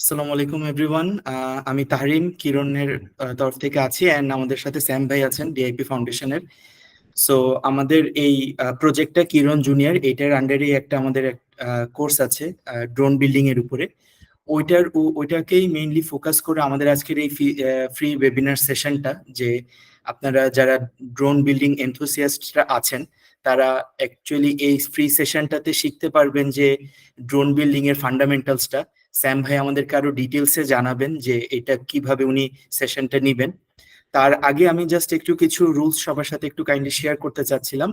আসসালামু আলাইকুম এভরিওয়ান। আমি তাহরিম কিরণের তরফ থেকে আছি, অ্যান্ড আমাদের সাথে স্যাম ভাই আছেন ডিআইপি ফাউন্ডেশনের। সো আমাদের এই প্রজেক্টটা কিরণ জুনিয়র, এটার আন্ডারে একটা আমাদের কোর্স আছে ড্রোন বিল্ডিং এর উপরে। ওইটাকেই মেইনলি ফোকাস করে আমাদের আজকের এই ফ্রি ওয়েবিনার সেশনটা, যে আপনারা যারা ড্রোন বিল্ডিং এনথুসিয়াস্টরা আছেন তারা অ্যাকচুয়ালি এই ফ্রি সেশনটাতে শিখতে পারবেন যে ড্রোন বিল্ডিং এর ফান্ডামেন্টালসটা। স্যাম ভাই আমাদেরকে আরো ডিটেলসে জানাবেন যে এটা কিভাবে উনি সেশনটা নিবেন। তার আগে আমি জাস্ট একটু কিছু রুলস সবার সাথে একটু কাইন্ডলি শেয়ার করতে চাচ্ছিলাম,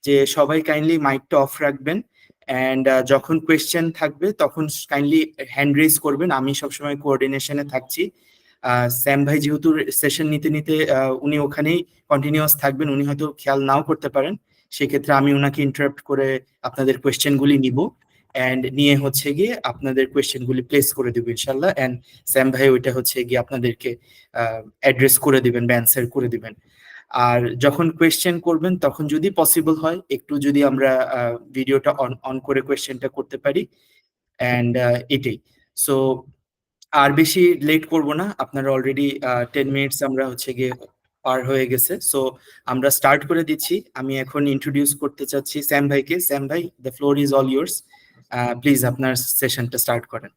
যে সবাই কাইন্ডলি মাইকটা অফ রাখবেন, অ্যান্ড যখন কোয়েশ্চেন থাকবে তখন কাইন্ডলি হ্যান্ড রেজ করবেন। আমি সবসময় কোঅর্ডিনেশনে থাকছি। স্যাম ভাই যেহেতু সেশন নিতে নিতে উনি ওখানেই কন্টিনিউয়াস থাকবেন, উনি হয়তো খেয়াল নাও করতে পারেন। সেক্ষেত্রে আমি ওনাকে ইন্টারাপ্ট করে আপনাদের কোয়েশ্চেনগুলি নিব, অ্যান্ড নিয়ে হচ্ছে গিয়ে আপনাদের কোয়েশ্চেনগুলি প্লেস করে দেবো ইনশাল্লাহ। অ্যান্ড স্যাম ভাই ওইটা হচ্ছে গিয়ে আপনাদেরকে অ্যাড্রেস করে দিবেন বা অ্যান্সার করে দিবেন। আর যখন কোয়েশ্চেন করবেন তখন যদি পসিবল হয় একটু যদি আমরা ভিডিওটা অন অন করে কোয়েশ্চেনটা করতে পারি, অ্যান্ড এটাই। সো আর বেশি লেট করব না, আপনারা অলরেডি 10 মিনিটস আমরা হচ্ছে গিয়ে পার হয়ে গেছে। সো আমরা স্টার্ট করে দিচ্ছি। আমি এখন ইন্ট্রোডিউস করতে চাচ্ছি স্যাম ভাইকে। স্যাম ভাই, the floor is all yours. Please আপনার সেশনটা স্টার্ট করেন।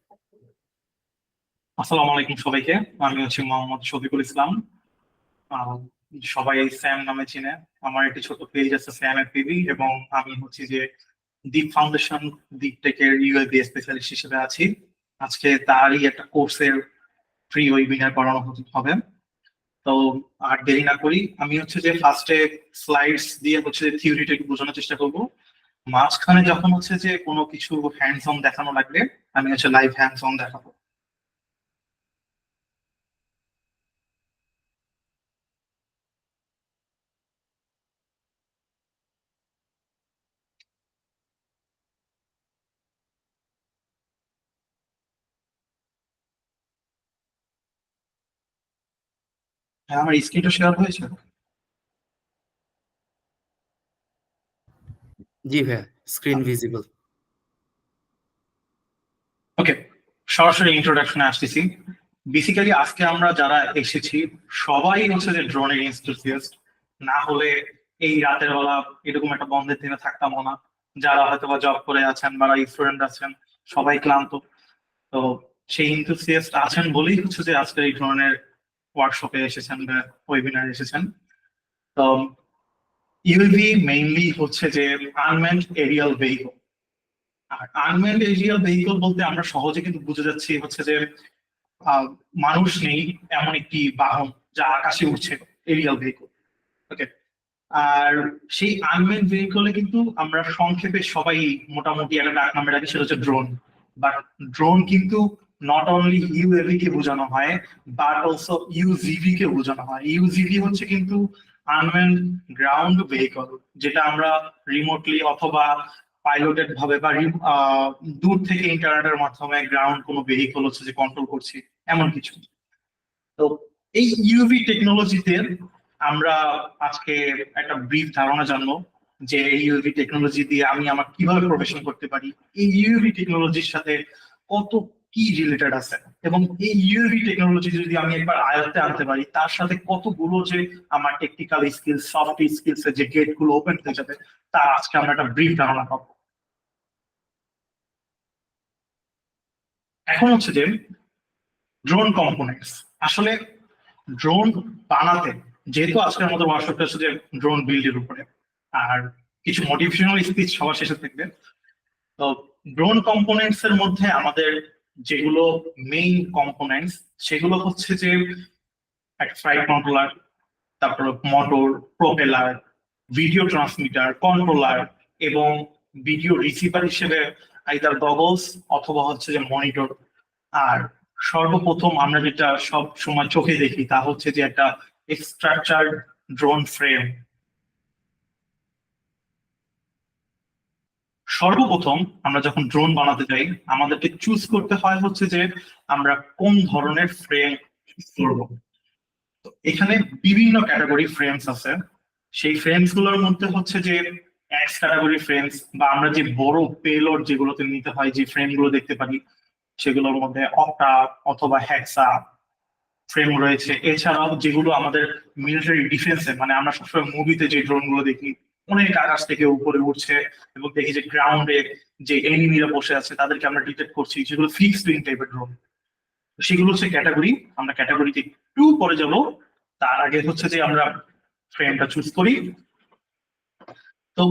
আসসালামু আলাইকুম সবাইকে। আমি হচ্ছে মোহাম্মদ শফিকুল ইসলাম। আহ, সবাই স্যাম নামে চিনে। আমার একটি ছোট পেজ আছে, স্যাম এফপিবি, এবং আমি হচ্ছে যে দীপ ফাউন্ডেশন, দীপ টেকের ইউএবি স্পেশালিস্ট হিসেবে আছি। আজকে তারই একটা কোর্সের ফ্রি ওয়েবিনার করানো হবে। তো আর দেরি না করি, আমি হচ্ছে যে ফার্স্টে স্লাইডস দিয়ে হচ্ছে যে থিওরিটা একটু বোঝানোর চেষ্টা করব। মাঝখানে যখন হচ্ছে যে কোনো কিছু হ্যান্ডস অন দেখানো লাগবে, আমি হচ্ছে লাইভ হ্যান্ডস অন দেখাবো। হ্যাঁ, আমার স্ক্রিনটা শেয়ার হয়েছে। জি ভাইয়া, স্ক্রিন ভিজিবল। ওকে, সরাসরি ইন্ট্রোডাকশনে আসতেছি। বেসিক্যালি আজকে আমরা যারা এসেছি সবাই হচ্ছে যে ড্রোনের এনথুসিয়াস্ট। না হলে এই রাতের বেলা এরকম একটা বন্ধের দিনে থাকতাম না। যারা হয়তো বা জব করে আছেন বা স্টুডেন্ট আছেন, সবাই ক্লান্ত। তো সেই এনথুসিয়াস্ট আছেন বলেই হচ্ছে যে আজকের এই ধরনের ওয়ার্কশপে এসেছেন বা ওয়েবিনারে এসেছেন। তো ইউএভি মেইনলি হচ্ছে যে আনম্যান্ড এরিয়াল ভেহিকল। আর আনম্যান্ড এরিয়াল ভেহিকল বলতে আমরা সহজে কিন্তু বুঝে যাচ্ছি হচ্ছে যে আহ, মানুষ নেই এমন একটি বাহন যা আকাশে উঠছে, এরিয়াল ভেহিকল। ওকে। আর সেই আনম্যান ভেহিকলে কিন্তু আমরা সংক্ষেপে সবাই মোটামুটি একটা ডাক নামে রাখি, সেটা হচ্ছে ড্রোন। বাট ড্রোন কিন্তু নট অনলি ইউএভি কে বোঝানো হয়, বাট অলসো ইউজিভি কে বোঝানো হয়। ইউজিভি হচ্ছে কিন্তু আনম্যান গ্রাউন্ড ভেহিকল, যেটা আমরা রিমোটলি অথবা পাইলটেড ভাবে বা দূর থেকে ইন্টারনেটের মাধ্যমে গ্রাউন্ড কোনো ভেহিকল হচ্ছে যে কন্ট্রোল করছি, এমন কিছু। তো এই ইউভি টেকনোলজিতে আমরা আজকে একটা ব্রিফ ধারণা জানবো যে ইউভি টেকনোলজি দিয়ে আমি আমার কিভাবে প্রফেশন করতে পারি, এই ইউভি টেকনোলজির সাথে কত কি রিলেটেড আছে, এবং এই ইউভি টেকনোলজি যদি আমি একবার আয়ত্তে আনতে পারি তার সাথে কতগুলো যে আমার টেকনিক্যাল স্কিলস, সফট স্কিলস এর যে গেট গুলো ওপেন হয়ে যাবে, তা আজকে আমরা একটা ব্রিফ ধারণা পাবো। এখন হচ্ছে যে ড্রোন কম্পোনেন্টস। আসলে ড্রোন বানাতে, যেহেতু আজকে আমাদের ওয়ার্কশপটা হচ্ছে যে ড্রোন বিল্ডের উপরে, আর কিছু মোটিভেশনাল স্পিচ সবার শেষে থাকবে। তো ড্রোন কম্পোনেন্টস এর মধ্যে আমাদের যেগুলো মেইন কম্পোনেন্টস, সেগুলো হচ্ছে যে একটা ফ্লাইট কন্ট্রোলার, তারপর motor, propeller, video transmitter, controller, এবং ভিডিও রিসিভার হিসেবে আইদার গগলস অথবা হচ্ছে যে মনিটর। আর সর্বপ্রথম আমরা যেটা সব সময় চোখে দেখি তা হচ্ছে যে একটা স্ট্রাকচার্ড ড্রোন ফ্রেম। সর্বপ্রথম আমরা যখন ড্রোন বানাতে যাই আমাদেরকে চুজ করতে হয় হচ্ছে যে আমরা কোন ধরনের ফ্রেম করব। তো এখানে বিভিন্ন ক্যাটাগরি ফ্রেমস আছে। সেই ফ্রেমস গুলোর মধ্যে হচ্ছে যে এক্স ক্যাটাগরি ফ্রেমস, বা আমরা যে বড় পেলোড যেগুলোতে নিতে হয় যে ফ্রেম গুলো দেখতে পারি, সেগুলোর মধ্যে অক্টা অথবা হেক্সা ফ্রেম রয়েছে। এছাড়াও যেগুলো আমাদের মিলিটারি ডিফেন্সে, মানে আমরা সবসময় মুভিতে যে ড্রোন গুলো দেখি অনেক আকাশ থেকে উপরে উঠছে এবং দেখি যে গ্রাউন্ডে যে এনিমিরা বসে আছে তাদেরকে আমরা ডিটেক্ট করছি, যেগুলো ফিক্সড উইং টাইপের ড্রোন, সেগুলো হচ্ছে ক্যাটাগরি। আমরা ক্যাটাগরিতে একটু পরে যাব, তার আগে হচ্ছে যে আমরা ফ্রেমটা চুজ করি। তো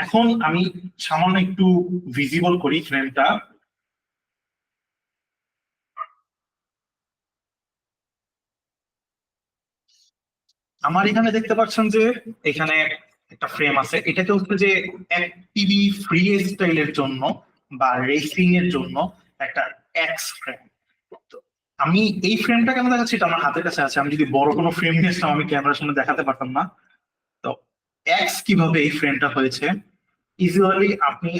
এখন আমি সামান্য একটু ভিজিবল করি ফ্রেমটা। আমার এখানে দেখতে পাচ্ছেন যে এখানে একটা ফ্রেম আছে, এটাকে হচ্ছে যে টিভি ফ্রি স্টাইলের জন্য বা রেসিং এর জন্য একটা এক্স ফ্রেম। আমি এই ফ্রেমটা কেন দেখাচ্ছি, এটা আমার হাতের কাছে আছে। আমি যদি বড় কোনো ফ্রেম নিয়ে আসতাম আমি ক্যামেরার সামনে দেখাতে পারতাম না। তো এক্স কিভাবে এই ফ্রেমটা হয়েছে, ইউজুয়ালি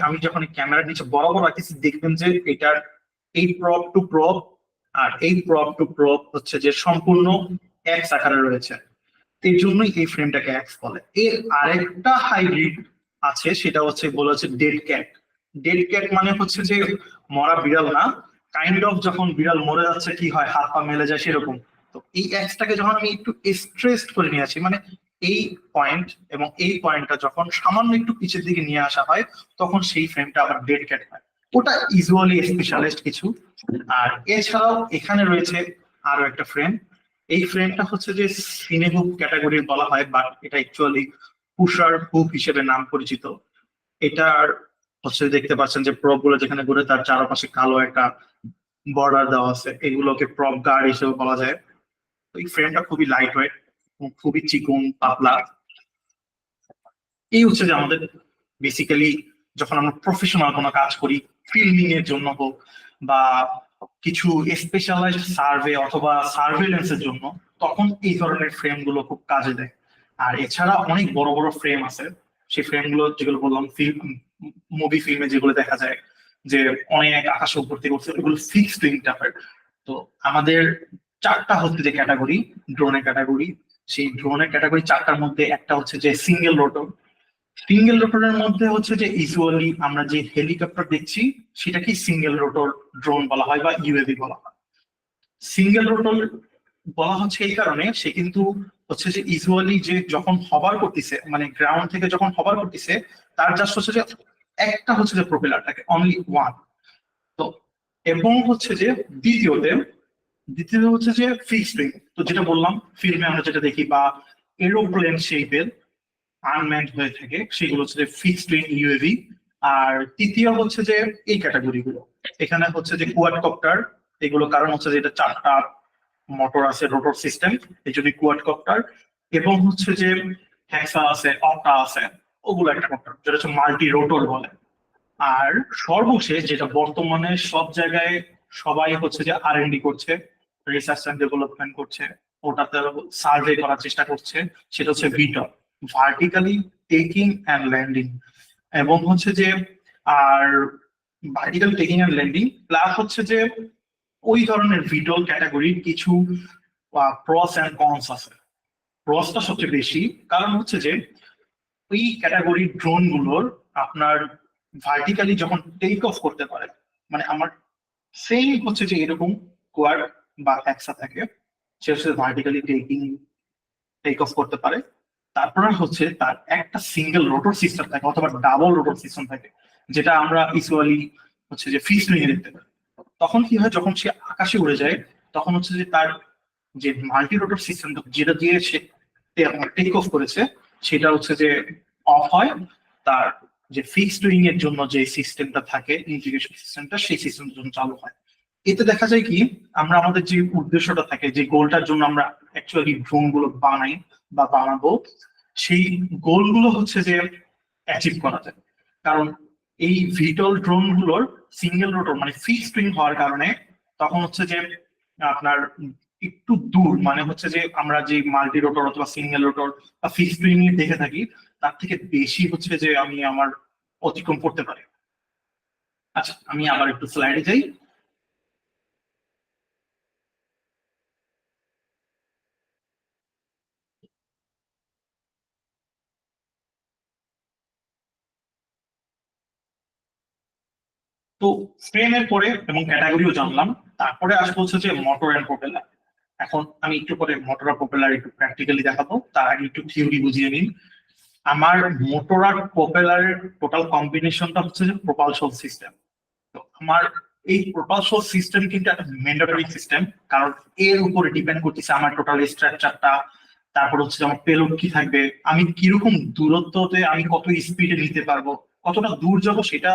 আমি যখন ক্যামেরার নিচে বরাবর রাখতেছি দেখবেন যে এটার এই প্রপ টু প্রপ আর এই প্রপ টু প্রপ হচ্ছে যে সম্পূর্ণ এক্স আকারে রয়েছে। এই জন্যই এই ফ্রেমটাকে এক্স বলে। এর আরেকটা হাইব্রিড আছে, সেটা হচ্ছে বলা হচ্ছে ডেড ক্যাট। ডেড ক্যাট মানে হচ্ছে যে মরা বিড়াল না, কাইন্ড অফ যখন বিড়াল মরে যাচ্ছে কি হয়, হাত পা মেলে যায় সেরকম। তো এই এক্সটাকে যখন আমি একটু স্ট্রেসড করে নিয়ে আসি, মানে এই পয়েন্ট এবং এই পয়েন্টটা যখন সামান্য একটু পিছের দিকে নিয়ে আসা হয়, তখন সেই ফ্রেমটা আবার ডেড ক্যাট হয়। ওটা ইউজুয়ালি স্পেশালিস্ট কিছু। আর এছাড়াও এখানে রয়েছে আরো একটা ফ্রেম। এই ফ্রেমটা হচ্ছে যে সিনেহুক ক্যাটাগরির বলা হয়, বাট এটা অ্যাকচুয়ালি পুষার হুক হিসেবে নাম পরিচিত। এটার হচ্ছে দেখতে পাচ্ছেন যে প্রপ গুলো যেখানে ঘুরে তার চারপাশে কালো একটা বর্ডার দেওয়া আছে, এগুলোকে প্রপ গার্ড হিসেবে বলা যায়। তো এই ফ্রেমটা খুবই লাইট ওয়েট, খুবই চিকন পাতলা। এই হচ্ছে যে আমাদের বেসিক্যালি যখন আমরা প্রফেশনাল কোনো কাজ করি, ফিল্মিং এর জন্য হোক বা কিছু স্পেশালাইজড সার্ভে অথবা সার্ভেলেন্সের জন্য, তখন এই ধরনের ফ্রেম গুলো খুব কাজে দেয়। আর এছাড়া অনেক বড় বড় ফ্রেম আছে, সেই ফ্রেম গুলো যেগুলো বললাম ফিল্ম, মুভি ফিল্মে যেগুলো দেখা যায় যে অনেক আকাশে ভর্তি করছে, ওগুলো ফিক্সড উইং টাইপের। তো আমাদের চারটা হচ্ছে যে ক্যাটাগরি, ড্রোনের ক্যাটাগরি। সেই ড্রোনের ক্যাটাগরি চারটার মধ্যে একটা হচ্ছে যে সিঙ্গেল রোটর। সিঙ্গেল রোটরের মধ্যে হচ্ছে যে ইউজুয়ালি আমরা যে হেলিকপ্টার দেখছি সেটাকে সিঙ্গেল রোটর ড্রোন বলা হয় বা ইউএভি বলা হয়। সিঙ্গেল রোটর বলা হচ্ছে এই কারণে, সে কিন্তু হচ্ছে যে ইউজুয়ালি যে যখন হবার করতেছে, মানে গ্রাউন্ড থেকে যখন হবার করতেছে, তার জাস্ট হচ্ছে যে একটা হচ্ছে যে প্রপেলার থাকে, অনলি ওয়ান। তো এবং হচ্ছে যে দ্বিতীয়তে দ্বিতীয়ত হচ্ছে যে ফিক্সড উইং। তো যেটা বললাম ফিল্মে আমরা যেটা দেখি বা এরোপ্লেন শেপের আনম্যানড হয়ে থাকে, সেগুলো হচ্ছে যে ফিক্সড উইং ইউএভি। আর তৃতীয় হচ্ছে যে এই ক্যাটাগরি গুলো, এখানে হচ্ছে যে কোয়াডকপ্টার। এগুলো কারণ হচ্ছে যে এটা চারটা মোটর আছে, রোটর সিস্টেম, এই জন্য কোয়াডকপ্টার। এবং হচ্ছে যে হ্যাক্সা আছে, অক্টা আছে, ওগুলো একটা কপ্টার যেটা হচ্ছে মাল্টি রোটর বলে। আর সর্বশেষ যেটা বর্তমানে সব জায়গায় সবাই হচ্ছে যে আর&ডি করছে, রিসার্চ এন্ড ডেভেলপমেন্ট করছে, ওটাতে সার্ভে করার চেষ্টা করছে, সেটা হচ্ছে ভিটর, ভার্টিক্যালি টেকিং অ্যান্ড ল্যান্ডিং। এবং হচ্ছে যে আর vertical taking and landing plus হচ্ছে যে ওই ধরনের ভিটল ক্যাটাগরির কিছু প্রস অ্যান্ড কনস আছে। প্রসটা সবচেয়ে বেশি, কারণ হচ্ছে যে ওই ক্যাটাগরির ড্রোন গুলোর আপনার ভার্টিক্যালি যখন টেক অফ করতে পারে, মানে আমার সেম হচ্ছে যে এরকম কোয়াড বা হ্যাক্সা থাকে, সে হচ্ছে ভার্টিক্যালি টেক অফ করতে পারে। তারপরে হচ্ছে তার একটা সিঙ্গেল রোটর সিস্টেম থাকে অথবা ডাবল রোটর সিস্টেম থাকে, যেটা আমরা ইউজুয়ালি হচ্ছে যে ফিক্সড উইং এ দেখতে পাই। তখন কি হয়, যখন সে আকাশে উড়ে যায় তখন হচ্ছে যে তার যে মাল্টি রোটর সিস্টেম যেটা দিয়ে সে টেক অফ করেছে সেটা হচ্ছে যে অফ হয়। তার যে ফিক্সড উইং এর জন্য যে সিস্টেমটা থাকে, ইন্টিগ্রেশন সিস্টেমটা, সেই সিস্টেমের জন্য চালু হয়। এতে দেখা যায় কি, আমরা আমাদের যে উদ্দেশ্যটা থাকে, যে গোলটার জন্য আমরা অ্যাকচুয়ালি ড্রোন গুলো বানাই বা বানাবো, সেই গোলগুলো হচ্ছে যে অ্যাচিভ করা যায়। কারণ এই ভিটল ড্রোন গুলোর সিঙ্গেল রোটর মানে ফিক্সড উইং হওয়ার কারণে তখন হচ্ছে যে আপনার একটু দূর, মানে হচ্ছে যে আমরা যে মাল্টি রোটর অথবা সিঙ্গেল রোটর বা ফিক্সড উইং দেখে থাকি তার থেকে বেশি হচ্ছে যে আমি আমার অতিক্রম করতে পারি। আচ্ছা, আমি আবার একটু স্লাইডে যাই। তো ফ্রেমের পরে এবং ক্যাটাগরিও জানলাম, তারপরে আসবো হচ্ছে যে মোটর এন্ড প্রপেলার। এখন আমি একটু পরে মোটর আর প্রপেলার একটু প্র্যাকটিক্যালি দেখাবো, তার আগে একটু থিওরি বুঝিয়ে নিন। আমার মোটর আর প্রপেলারের টোটাল কম্বিনেশনটা হচ্ছে যে প্রপালশন সিস্টেম। তো আমার এই প্রপালশন সিস্টেম কিন্তু একটা ম্যান্ডেটরি সিস্টেম, কারণ এর উপরে ডিপেন্ড করতেছে আমার টোটাল স্ট্রাকচারটা। তারপর হচ্ছে আমার পেলোড কি থাকবে, আমি কিরকম দূরত্বতে আমি কত স্পিডে নিতে পারবো, কতটা দূর যাব, সেটা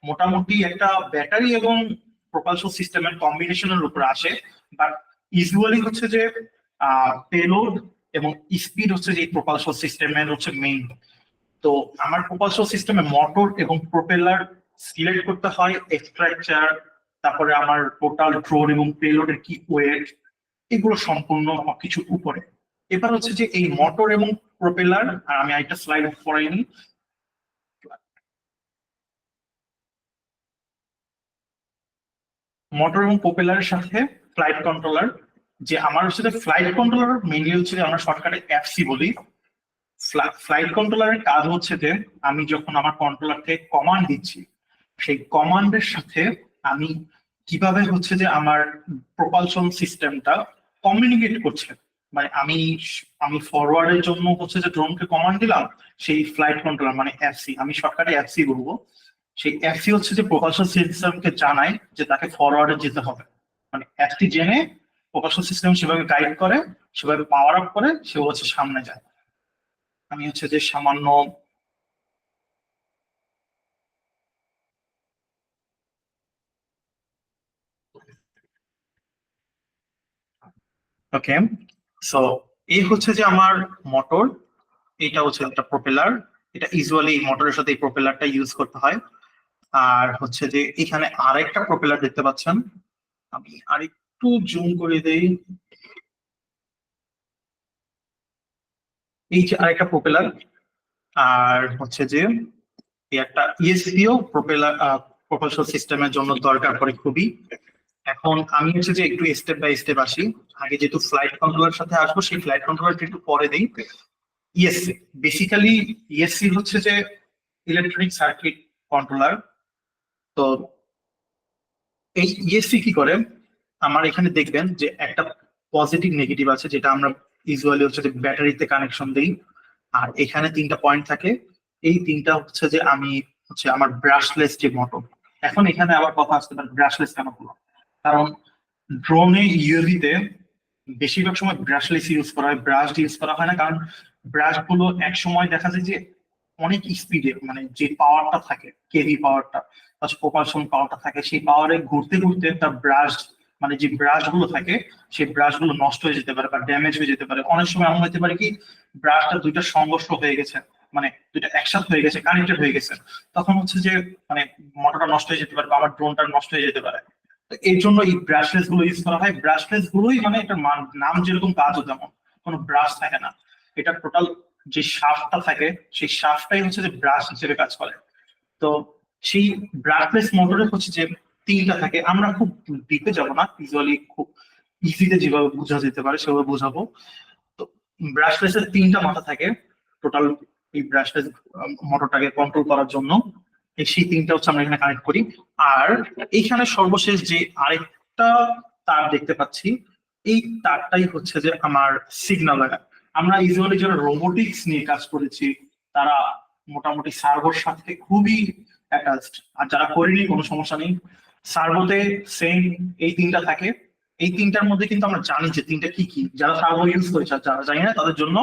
মোটামুটি একটা ব্যাটারি এবং প্রপালশন সিস্টেমের কম্বিনেশনের উপর আসে। বাট ইউজুয়ালি হচ্ছে যে পেলোড এবং স্পিড হচ্ছে যে প্রপালশন সিস্টেমের হচ্ছে মেইন। তো আমার প্রপালশন সিস্টেমে মোটর এবং প্রপেলার সিলেক্ট করতে হয়, স্ট্রাকচার, তারপরে আমার টোটাল ড্রোন এবং পেলোডের কি ওয়েট, এগুলো সম্পূর্ণ সবকিছুর উপরে। এবার হচ্ছে যে এই মোটর এবং প্রপেলার, আর আমি আরেকটা স্লাইড পড়াইনি, মোটর এবং প্রপেলারের সাথে ফ্লাইট কন্ট্রোলার। যে আমার হচ্ছে ফ্লাইট কন্ট্রোলার মেইনলি হচ্ছে যে আমরা শর্টকাটে এফসি বলি। ফ্লাইট কন্ট্রোলারের কাজ হচ্ছে যে আমি যখন আমার কন্ট্রোলারকে কমান্ড দিচ্ছি, সেই কমান্ডের সাথে আমি কিভাবে হচ্ছে যে আমার প্রপালশন সিস্টেমটা কমিউনিকেট করছে। মানে আমি আমি ফরওয়ার্ডের জন্য হচ্ছে যে ড্রোনকে কমান্ড দিলাম, সেই ফ্লাইট কন্ট্রোলার মানে এফসি, আমি শর্টকাটে এফসি বলবো, সেই এফসি হচ্ছে যে প্রপালশন সিস্টেমকে জানায় যে তাকে ফরওয়ার্ডে যেতে হবে। মানে এফসি জেনে প্রপালশন সিস্টেম সেভাবে গাইড করে, সেভাবে পাওয়ার আপ করে, সে হচ্ছে সামনে যায়। আমি হচ্ছে যে সামান্য ওকে। সো এই হচ্ছে যে আমার মোটর, এটা হচ্ছে একটা প্রপেলার। এটা ইউজুয়ালি মোটরের সাথে এই প্রপেলারটা ইউজ করতে হয়। আর হচ্ছে যে এখানে আরেকটা প্রপেলার দেখতে পাচ্ছেন, আমি আরেকটু জুম করে দেই। এই যে আরেকটা প্রপেলার, আর হচ্ছে যে এই একটা ইএসপিও প্রপেলার প্রপালশন সিস্টেমের জন্য দরকার পড়ে খুবই। এখন আমি হচ্ছে যে একটু স্টেপ বাই স্টেপ আসি। আগে যেহেতু ফ্লাইট কন্ট্রোলার সাথে আসবো, সেই ফ্লাইট কন্ট্রোলারটা একটু পরে দেই। ইএসসি বেসিক্যালি, ইএসসি হচ্ছে যে ইলেকট্রনিক সার্কিট কন্ট্রোলার। তো এই ইএসসি কি করে, আমার এখানে দেখবেন যে একটা পজিটিভ নেগেটিভ আছে, যেটা আমরা ইউজুয়ালি হচ্ছে যে ব্যাটারিতে কানেকশন দিই। আর এখানে তিনটা পয়েন্ট থাকে, এই তিনটা হচ্ছে যে আমি হচ্ছে আমার ব্রাশলেস যে মোটর। এখন এখানে আবার কথা আসতে পারে ব্রাশলেস কেন হলো, কারণ ড্রোনে ইউএভিতে বেশিরভাগ সময় ব্রাশলেস ইউজ করা হয়, ব্রাশ ইউজ করা হয় না। কারণ ব্রাশ গুলো এক সময় দেখা যায় যে অনেক স্পিডে, মানে যে পাওয়ারটা থাকে, কেভি পাওয়ারটা, প্রপালশন পাওয়ারটা থাকে, সেই পাওয়ারে ঘুরতে ঘুরতে তার ব্রাশ, মানে যে ব্রাশ গুলো থাকে, সেই ব্রাশ গুলো নষ্ট হয়ে যেতে পারে বা ড্যামেজ হয়ে যেতে পারে। অনেক সময় এমন হতে পারে কি, ব্রাশটা দুইটা সংঘর্ষ হয়ে গেছে, মানে দুইটা একসাথে হয়ে গেছে, কানেক্টেড হয়ে গেছে, তখন হচ্ছে যে মানে মোটরটা নষ্ট হয়ে যেতে পারে বা আমার ড্রোনটা নষ্ট হয়ে যেতে পারে। তো এর জন্য এই ব্রাশলেস গুলো ইউজ করা হয়। ব্রাশলেস গুলোই মানে একটা নাম যেরকম, কাজও তেমন, কোনো ব্রাশ থাকে না। এটা টোটাল যে শাফটটা থাকে, সেই শাফটটাই হচ্ছে যে ব্রাশ হিসেবে কাজ করে। তো সেই ব্রাশলেস মোটরে হচ্ছে যে তিনটা থাকে, আমরা খুব ডিপে যাব না, ইউজুয়ালি খুব ইজিতে যেভাবে বোঝা যেতে পারে সেভাবে বোঝাবো। তো ব্রাশলেসের তিনটা মাথা থাকে টোটাল, এই ব্রাশলেস মোটরটাকে কন্ট্রোল করার জন্য। সেই তিনটা হচ্ছে আমরা এখানে কানেক্ট করি। আর এইখানে সর্বশেষ যে আরেকটা তার দেখতে পাচ্ছি, এই তারটাই হচ্ছে যে আমার সিগন্যাল লাগা। আমরা ইউজুয়ালি যারা রোবোটিক্স নিয়ে কাজ করেছি, তারা মোটামুটি সার্ভোর সাথে খুবই অ্যাটাচড, আর যারা করিনি কোনো সমস্যা নেই। সার্ভোতে সেম এই তিনটা থাকে। এই তিনটার মধ্যে কিন্তু আমরা জানি যে তিনটা কি কি, যারা সার্ভো ইউজ করেছে আর যারা জানি না তাদের জন্য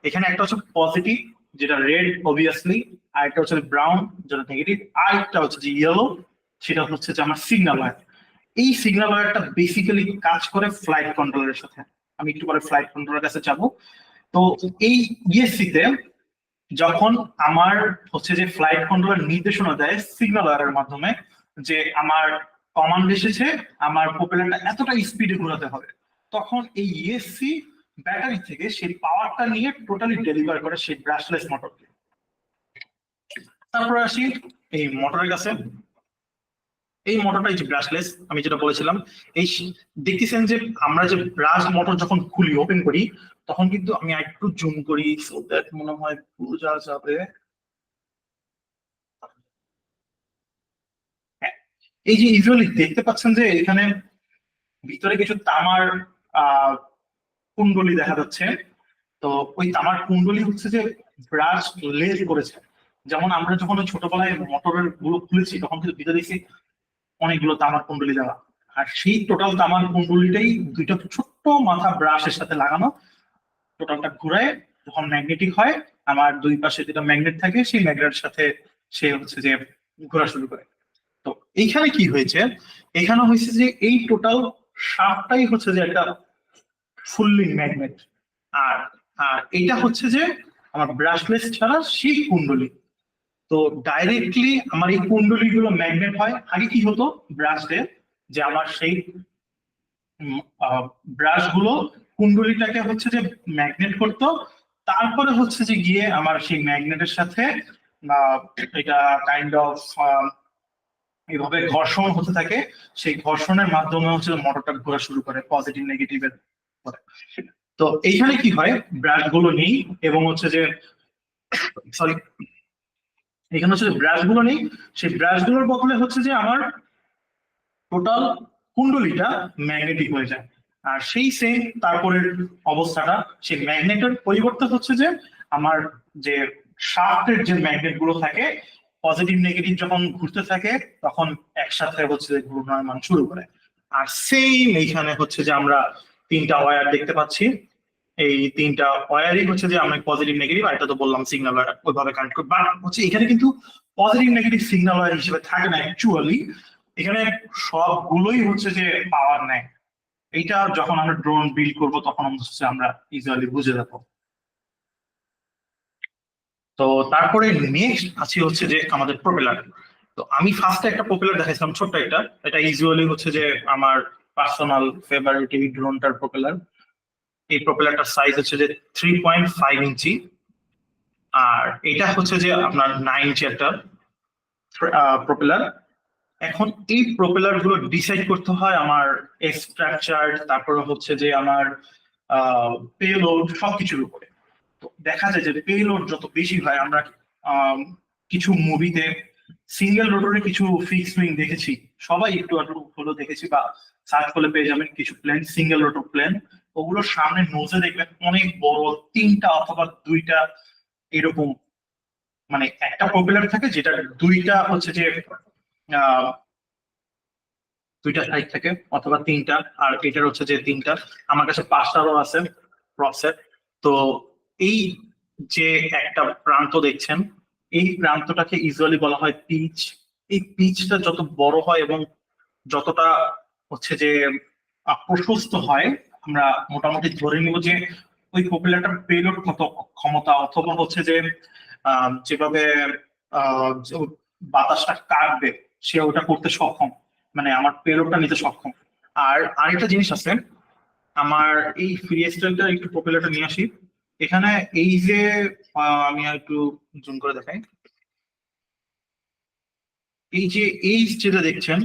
এখানে একটা হচ্ছে পজিটিভ, যেটা রেড অবভিয়াসলি, আর একটা হচ্ছে ব্রাউন যেটা নেগেটিভ, আর একটা হচ্ছে যে ইয়েলো, সেটা হচ্ছে যে আমার সিগন্যাল ওয়্যার। এই সিগন্যাল ওয়্যারটা বেসিক্যালি কাজ করে ফ্লাইট কন্ট্রোলারের সাথে। আমি একটু পরে ফ্লাইট কন্ট্রোলারের কাছে যাব। তো এই ইএসসি তে যখন আমার হচ্ছে যে ফ্লাইট কন্ট্রোলার নির্দেশনা দেয় সিগন্যাল ওয়্যারের মাধ্যমে, যে আমার কমান্ড এসেছে আমার প্রপেলারটা এতটা স্পিডে ঘোরাতে হবে, তখন এই ইএসসি ব্যাটারি থেকে সেই পাওয়ারটা নিয়ে টোটালি ডেলিভার করে সেই ব্রাশলেস মোটরকে। তারপরে আসি এই মোটরের কাছে। এই মোটরটা এই যে ব্রাশলেস, আমি যেটা বলেছিলাম, এই দেখতেছেন যে আমরা যে ব্রাশ মোটর যখন খুলি, ওপেন করি, তখন কিন্তু আমি একটু জুম করি সো দ্যাট মনে হয় বোঝা যাবে। হ্যাঁ, এই যে ইউজুয়ালি দেখতে পাচ্ছেন যে এখানে ভিতরে কিছু তামার আহ কুণ্ডলী দেখা যাচ্ছে। তো ওই তামার কুণ্ডলী হচ্ছে যে ব্রাশ লেজ করেছে। যেমন আমরা যখন ওই ছোটবেলায় মোটরের গুলো খুলেছি তখন কিন্তু ভিতরে দেখছি অনেকগুলো তামার কুণ্ডলী দেওয়া। আর সেই টোটাল তামার কুণ্ডলীটাই দুইটা ছোট্ট মাথা ব্রাশের সাথে লাগানো, টোটালটা ঘুরায় যখন ম্যাগনেটিক হয়, আমার দুই পাশে যেটা ম্যাগনেট থাকে সেই ম্যাগনেটের সাথে সে হচ্ছে যে ঘোরা শুরু করে। তো এইখানে কি হয়েছে, এখানে হয়েছে যে এই টোটাল শাফটটাই হচ্ছে যে একটা ফুললি ম্যাগনেট। আর আর এটা হচ্ছে যে আমার ব্রাশলেস ছাড়া সেই কুণ্ডলী। তো ডাইরেক্টলি আমার এই কুণ্ডলী গুলো ম্যাগনেট হয়। আগে কি হতো ব্রাশে, যে আমার সেই ব্রাশ গুলো কুণ্ডলীটাকে হচ্ছে যে ম্যাগনেট করতো, তারপরে হচ্ছে যে গিয়ে আমার সেই ম্যাগনেটের সাথে এটা কাইন্ড অফ এইভাবে ঘর্ষণ হতে থাকে। সেই ঘর্ষণের মাধ্যমে হচ্ছে মোটরটা ঘোরা শুরু করে পজিটিভ নেগেটিভের পরে। তো এইখানে কি হয়, ব্রাশ গুলো নেই এবং হচ্ছে যে সরি এখানে হচ্ছে যে ব্রাশ গুলো নেই, সেই ব্রাশ গুলোর বদলে হচ্ছে যে আমার টোটাল কুণ্ডলীটা ম্যাগনেটিক হয়ে যায়। আর সেই সেম তারপরের অবস্থাটা, সেই ম্যাগনেটের পরিবর্তন হচ্ছে যে আমার যে শাফটের যে ম্যাগনেট গুলো থাকে পজিটিভ নেগেটিভ যখন ঘুরতে থাকে তখন একসাথে হচ্ছে যে ঘূর্ণায়মান শুরু করে। আর সেম এইখানে হচ্ছে যে আমরা তিনটা ওয়্যার দেখতে পাচ্ছি। এই তিনটা ওয়্যারই হচ্ছে যে আমরা পজিটিভ নেগেটিভ, আর এটা তো বললাম সিগন্যাল ওয়্যার ওইভাবে কানেক্ট করি। বাট হচ্ছে এখানে কিন্তু পজিটিভ নেগেটিভ সিগন্যাল ওয়্যার হিসেবে থাকে না অ্যাকচুয়ালি, এখানে সবগুলোই হচ্ছে যে পাওয়ার নেয়। এইটা যখন আমরা ড্রোন বিল্ড করব তখন হচ্ছে আমরা ইজিলি বুঝে যাবো। তো তারপরে নেক্সট আছে হচ্ছে যে আমাদের প্রপেলার। তো আমি ফার্স্টে একটা প্রপেলার দেখাইছিলাম ছোট্ট একটা, এটা ইউজুয়ালি হচ্ছে যে আমার পার্সোনাল ফেভারিট এই ড্রোনটার প্রপেলার। এই প্রপেলারটার সাইজ হচ্ছে যে 3.5 ইঞ্চি, আর এটা হচ্ছে যে আপনার 9 ইঞ্চি একটা প্রপেলার। এখন এই প্রপেলার গুলো ডিসাইড করতে হয় আমার স্ট্রাকচার, তারপরে হচ্ছে যে আমার পেলোড সবকিছুর উপরে। তো দেখা যায় যে পেলোড যত বেশি হয়, আমরা আম, কিছু মুভিতে সিঙ্গেল রোটরে কিছু ফিক্সড উইং দেখেছি, সবাই একটু আধটু হলেও দেখেছি বা সার্চ করলে পেয়ে যাবেন কিছু প্লেন সিঙ্গেল রোটর প্লেন। ওগুলোর সামনে নোজে দেখবেন অনেক বড় তিনটা অথবা দুইটা এরকম, মানে একটা প্রপেলার থাকে যেটা দুইটা হচ্ছে যে আহ দুইটা সাইড থাকে অথবা তিনটা, আর এটার হচ্ছে যে তিনটা। আমার কাছে পাঁচটারও আছে প্রসেস। তো এই যে একটা প্রান্ত দেখছেন, এই প্রান্তটাকে ইউজুয়ালি বলা হয় পিচ। এই পিচটা যত বড় হয় এবং যতটা হচ্ছে যে প্রশস্ত হয়, আমরা মোটামুটি ধরে নিব যে ওই প্রপেলারটার পেলোড কত ক্ষমতা, অথবা হচ্ছে যে যেভাবে যে বাতাসটা কাটবে সে ওটা করতে সক্ষম, মানে আমার পেলোডটা নিতে সক্ষম। আর আরেকটা জিনিস আছে, আমার এই ফ্রি স্টাইলটা একটু প্রপেলারটা নিয়ে আসি। এখানে এই যে আমি আর একটু জুম করে দেখাই, এই যে এই যেটা দেখছেন,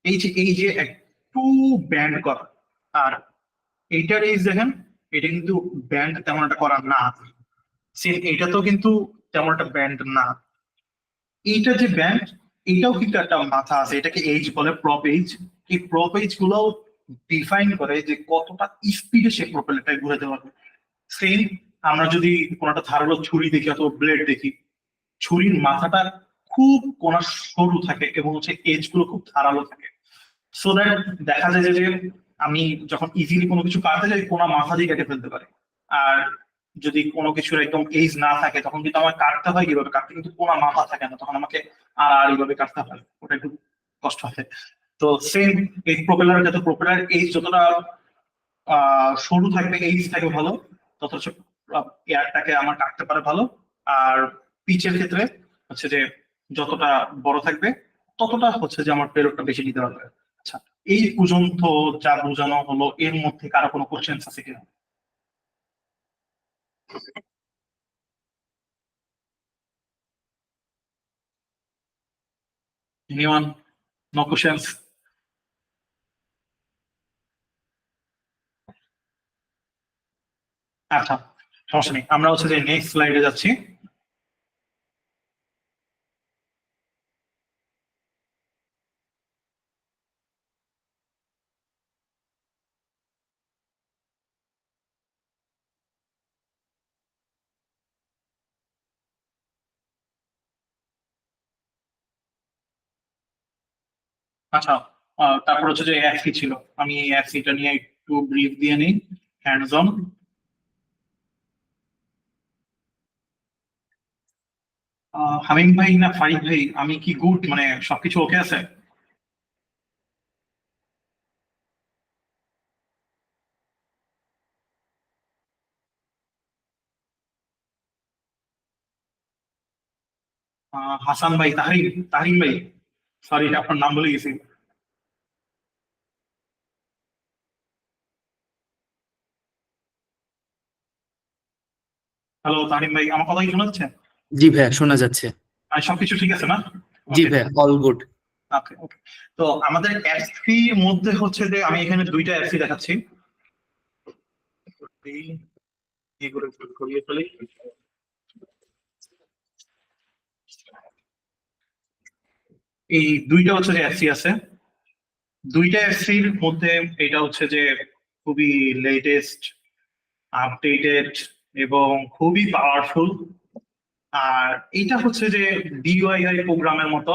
এই যে একটু ব্যান্ড করা, আর এইটার এই দেখেন এটা কিন্তু ব্যান্ড তেমন একটা করা না। সেম এইটাতেও কিন্তু তেমন একটা ব্যান্ড না। এইটা যে ব্যান্ড, এটাও কিন্তু একটা মাথা আছে, এটাকে এইজ বলে, প্রপ এইজ। এই প্রপ এইজ গুলো ডিফাইন করে যে কতটা স্পিডে সে প্রপেলারটা ঘুরাতে পারবে। সেম আমরা যদি কোনো একটা ধারালো ছুরি দেখি অথবা ব্লেড দেখি, ছুরির মাথাটা খুব কোনা সরু থাকে এবং হচ্ছে এজ গুলো খুব ধারালো থাকে। সো দ্যাট দেখা যায় যে আমি যখন ইজিলি কোনো কিছু কাটতে যাই কোনা মাথা দিয়ে কেটে ফেলতে পারি। আর যদি কোনো কিছুর একদম এজ না থাকে তখন কিন্তু আমার কাটতে হয় কিভাবে, কাটতে কিন্তু কোনা মাথা থাকে না, তখন আমাকে আর এইভাবে কাটতে হয়, ওটা একটু কষ্ট হয়। তো সেম এই প্রপেলার, যাতে প্রপেলার এজ যতটা সরু থাকবে, এইজ থাকবে ভালো, তত এয়ারটাকে আমার কাটতে পারে ভালো। আর পিচের ক্ষেত্রে হচ্ছে যে যতটা বড় থাকবে ততটা হচ্ছে যে আমার পেলোডটা বেশি নিতে পারবে। আচ্ছা, এই পর্যন্ত যা বোঝানো হলো এর মধ্যে কারো কোনো কোশ্চেন আছে কিনা? এনিওয়ান? No questions? আচ্ছা, সমস্যা নেই, আমরা হচ্ছে যে নেক্সট স্লাইডে যাচ্ছি। আচ্ছা, তারপর হচ্ছে যে এফসি ছিল, আমি এই এফসিটা নিয়ে একটু ব্রিফ দিয়ে নিই। Hands on. হামিম ভাই না ফারিক ভাই, আমি কি গুড, মানে সবকিছু ওকে আছে? হাসান ভাই, তাহিম তাহিম ভাই, সরি আপনার নাম বলে গেছি। হ্যালো তাহিম ভাই, আমার কথা কি শোনা যাচ্ছে? জি ভাইয়া, শোনা যাচ্ছে। সবকিছু ঠিক আছে না? জি ওকে। ভাইয়া, অল গুড। ওকে ওকে। তো আমাদের এফসি মধ্যে হচ্ছে যে আমি এখানে দুইটা এফসি দেখাচ্ছি। এইগুলো একটু সরিয়ে ফেলি। এই দুইটা হচ্ছে যে এফসি আছে, দুইটা এফসির মধ্যে এটা হচ্ছে যে খুবই লেটেস্ট, আপডেটেড এবং খুবই পাওয়ারফুল। আর এটা হচ্ছে যে ডিওয়াইআই প্রোগ্রামের মতো,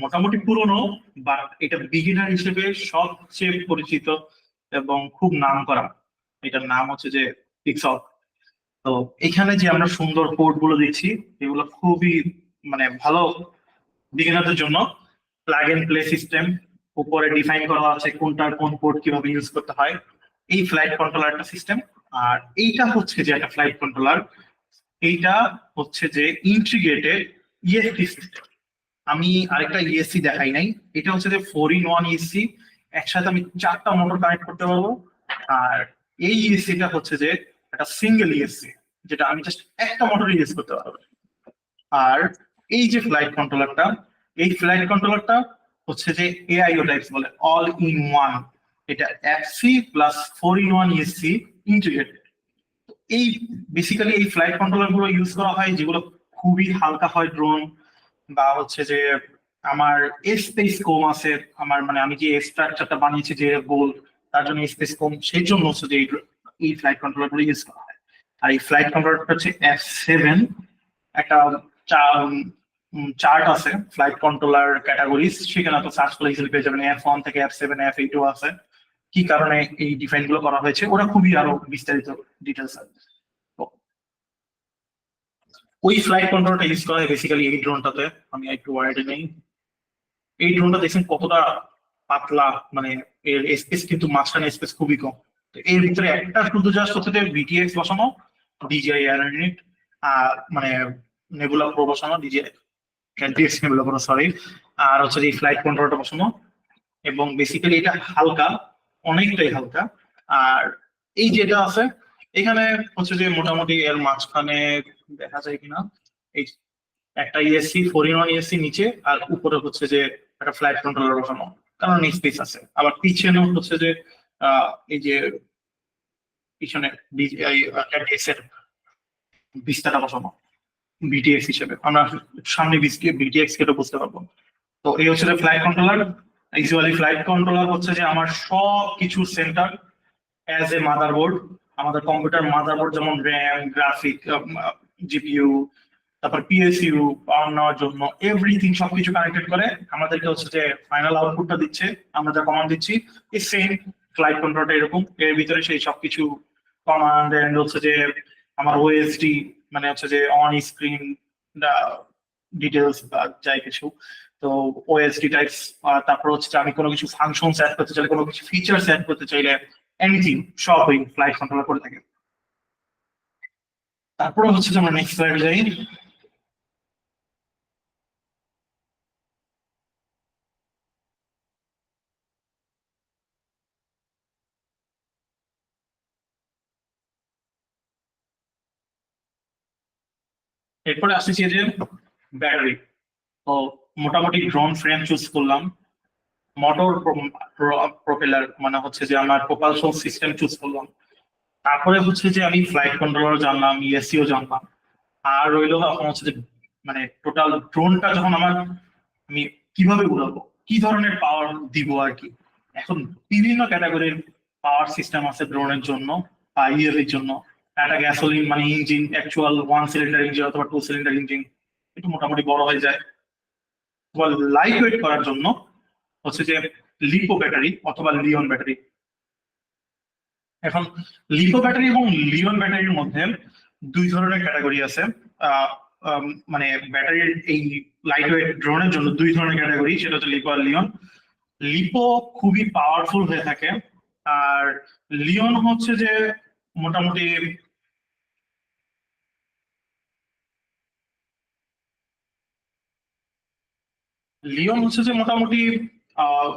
মোটামুটি পুরনো, বাট এটা বিগিনার হিসেবে সবচেয়ে পরিচিত এবং খুব নাম করা। এটার নাম হচ্ছে যে পিক্সল। তো এখানে যে আমরা সুন্দর কোড গুলো দিচ্ছি, এগুলো খুবই মানে ভালো বিগিনারদের জন্য। প্লাগ এন্ড প্লে সিস্টেম, উপরে ডিফাইন করা আছে কোনটার কোন পোর্ট কিভাবে ইউজ করতে হয়। এই ফ্লাইট কন্ট্রোলার একটা সিস্টেম। আর এইটা হচ্ছে যে একটা ফ্লাইট কন্ট্রোলার, এইটা হচ্ছে যে ইন্টিগ্রেটেড ইএসপি সিস্টেম। আমি আরেকটা ইএসসি দেখাই নাই, এটা হচ্ছে যে 4-in-1 ইএসসি, একসাথে আমি চারটা মোটর কানেক্ট করতে পারবো। আর এই ইএসসিটা হচ্ছে যে একটা সিঙ্গেল ইএসসি, যেটা আমি জাস্ট একটা মোটর ইউজ করতে পারবো। আর এই যে ফ্লাইট কন্ট্রোলারটা, এই ফ্লাইট কন্ট্রোলারটা হচ্ছে যে এআইও টাইপস বলে, অল ইন ওয়ান। এটা FC plus 4-in-1 ESC integrated. এই বেসিক্যালি এই ফ্লাইট কন্ট্রোলার গুলো ইউজ করা হয় যেগুলো খুবই হালকা হয়, ড্রোন বা হচ্ছে যে আমার স্পেস কম আছে, আমার মানে আমি যে স্ট্রাকচারটা বানিয়েছি যে গোল, তার জন্য স্পেস কম, সেই জন্য হচ্ছে যে এই ফ্লাইট কন্ট্রোলার গুলো ইউজ করা হয়। আর এই ফ্লাইট কন্ট্রোলারটা হচ্ছে F7, একটা চার্ট আছে ফ্লাইট কন্ট্রোলার ক্যাটাগরিজ, সেখানে তো সার্চ করলে ইজিলি পেয়ে যাবেন, F1 থেকে F7 F8 আছে। কি কারণে এই ডিফাইন গুলো করা হয়েছে, ওরা খুবই আরো বিস্তারিত ডিটেলস আছে। তো ওই ফ্লাইট কন্ট্রোলটা ইউজ করা হয় বেসিক্যালি এই ড্রোনটাতে। আমি একটু ওয়াইডে নেই। এই ড্রোনটা দেখছেন কতটা পাতলা, মানে এর স্পেস কিন্তু মাঝখানে স্পেস খুবই কম। তো এর ভিতরে একটা শুধু জাস্ট হচ্ছে বিটিএক্স বসানো, ডিজিআই ইউনিট, মানে নেবুলা প্রো বসানো, ডিজিআই ক্যান্টিএক্স নেবুলা প্রো, সরি। আর হচ্ছে এই ফ্লাইট কন্ট্রোলটা বসানো, এবং বেসিক্যালি এটা হালকা, অনেকটাই হালকা। আর এই যেটা আছে এখানে হচ্ছে যে মোটামুটি এর মাঝখানে দেখা যায় কিনা, এই একটা ইএসসি 4-in-1 ইএসসি নিচে, আর উপরে হচ্ছে যে একটা ফ্লাইট কন্ট্রোলার বসানো, কারণ স্পেস আছে। আবার পিছনেও হচ্ছে যে এই যে পিছনে ক্যাটিএক্স এর বিস্তারটা বসানো বিটিএক্স হিসেবে, আমরা সামনে বিটিএক্স কেটে বুঝতে পারবো। তো এই হচ্ছে flight controller. Usually flight controller হচ্ছে যে আমার সব কিছু সেন্টার অ্যাজ এ মাদারবোর্ড। আমাদের কম্পিউটার মাদারবোর্ড যেমন র্যাম, গ্রাফিক, জিপিইউ, তারপর পিএসইউ পাওয়ার নেওয়ার জন্য এভরিথিং সবকিছু কানেক্টেড করে আমাদেরকে হচ্ছে যে ফাইনাল আউটপুটটা দিচ্ছে, আমরা যা কমান্ড দিচ্ছি এই সেম ফ্লাইট কন্ট্রোলটা এরকম, এর ভিতরে সেই সবকিছু কমান্ড এন্ড হচ্ছে যে আমার ওএসডি, মানে হচ্ছে যে অন স্ক্রিন ডিটেলস বা যাই কিছু। তো ওএসডি টাইপস, তারপর হচ্ছে যে আমি কোনো কিছু ফাংশন সেট করতে চাইলে, কোনো কিছু ফিচার সেট করতে চাইলে, এনিথিং সব ওই ফ্লাইট কন্ট্রোলার করে থাকে। তারপরে হচ্ছে যে আমরা নেক্সট স্লাইডে যাই। এরপরে আসতেছি যে ব্যাটারি। তো মোটামুটি ড্রোন ফ্রেম চুজ করলাম, মোটর প্রপেলার মানে হচ্ছে যে আমার প্রপালশন সিস্টেম চুজ করলাম। তারপরে হচ্ছে যে আমি ফ্লাইট কন্ট্রোলার জানলাম, ইএসসিও জানলাম। আর রইলো এখন হচ্ছে যে মানে টোটাল ড্রোনটা যখন আমার, আমি কিভাবে উড়াবো, কি ধরনের পাওয়ার দিব আর কি। এখন বিভিন্ন ক্যাটাগরির পাওয়ার সিস্টেম আছে ড্রোনের জন্য বা ইএর জন্য। একটা গ্যাসোলিন মানে ইঞ্জিন, অ্যাকচুয়াল 1 সিলিন্ডার ইঞ্জিন অথবা 2 সিলিন্ডার ইঞ্জিন, একটু মোটামুটি বড় হয়ে যায়। লাইট ওয়েট করার জন্য হচ্ছে যে লিপো ব্যাটারি অথবা লিওন ব্যাটারি। এখন লিপো ব্যাটারি এবং লিওন ব্যাটারির মধ্যে দুই ধরনের ক্যাটাগরি আছে। আহ, মানে ব্যাটারির এই লাইট ওয়েট ড্রোনের জন্য দুই ধরনের ক্যাটাগরি, সেটা হচ্ছে লিপো আর লিওন। লিপো খুবই পাওয়ারফুল হয়ে থাকে, আর লিওন হচ্ছে যে মোটামুটি মোটামুটি আহ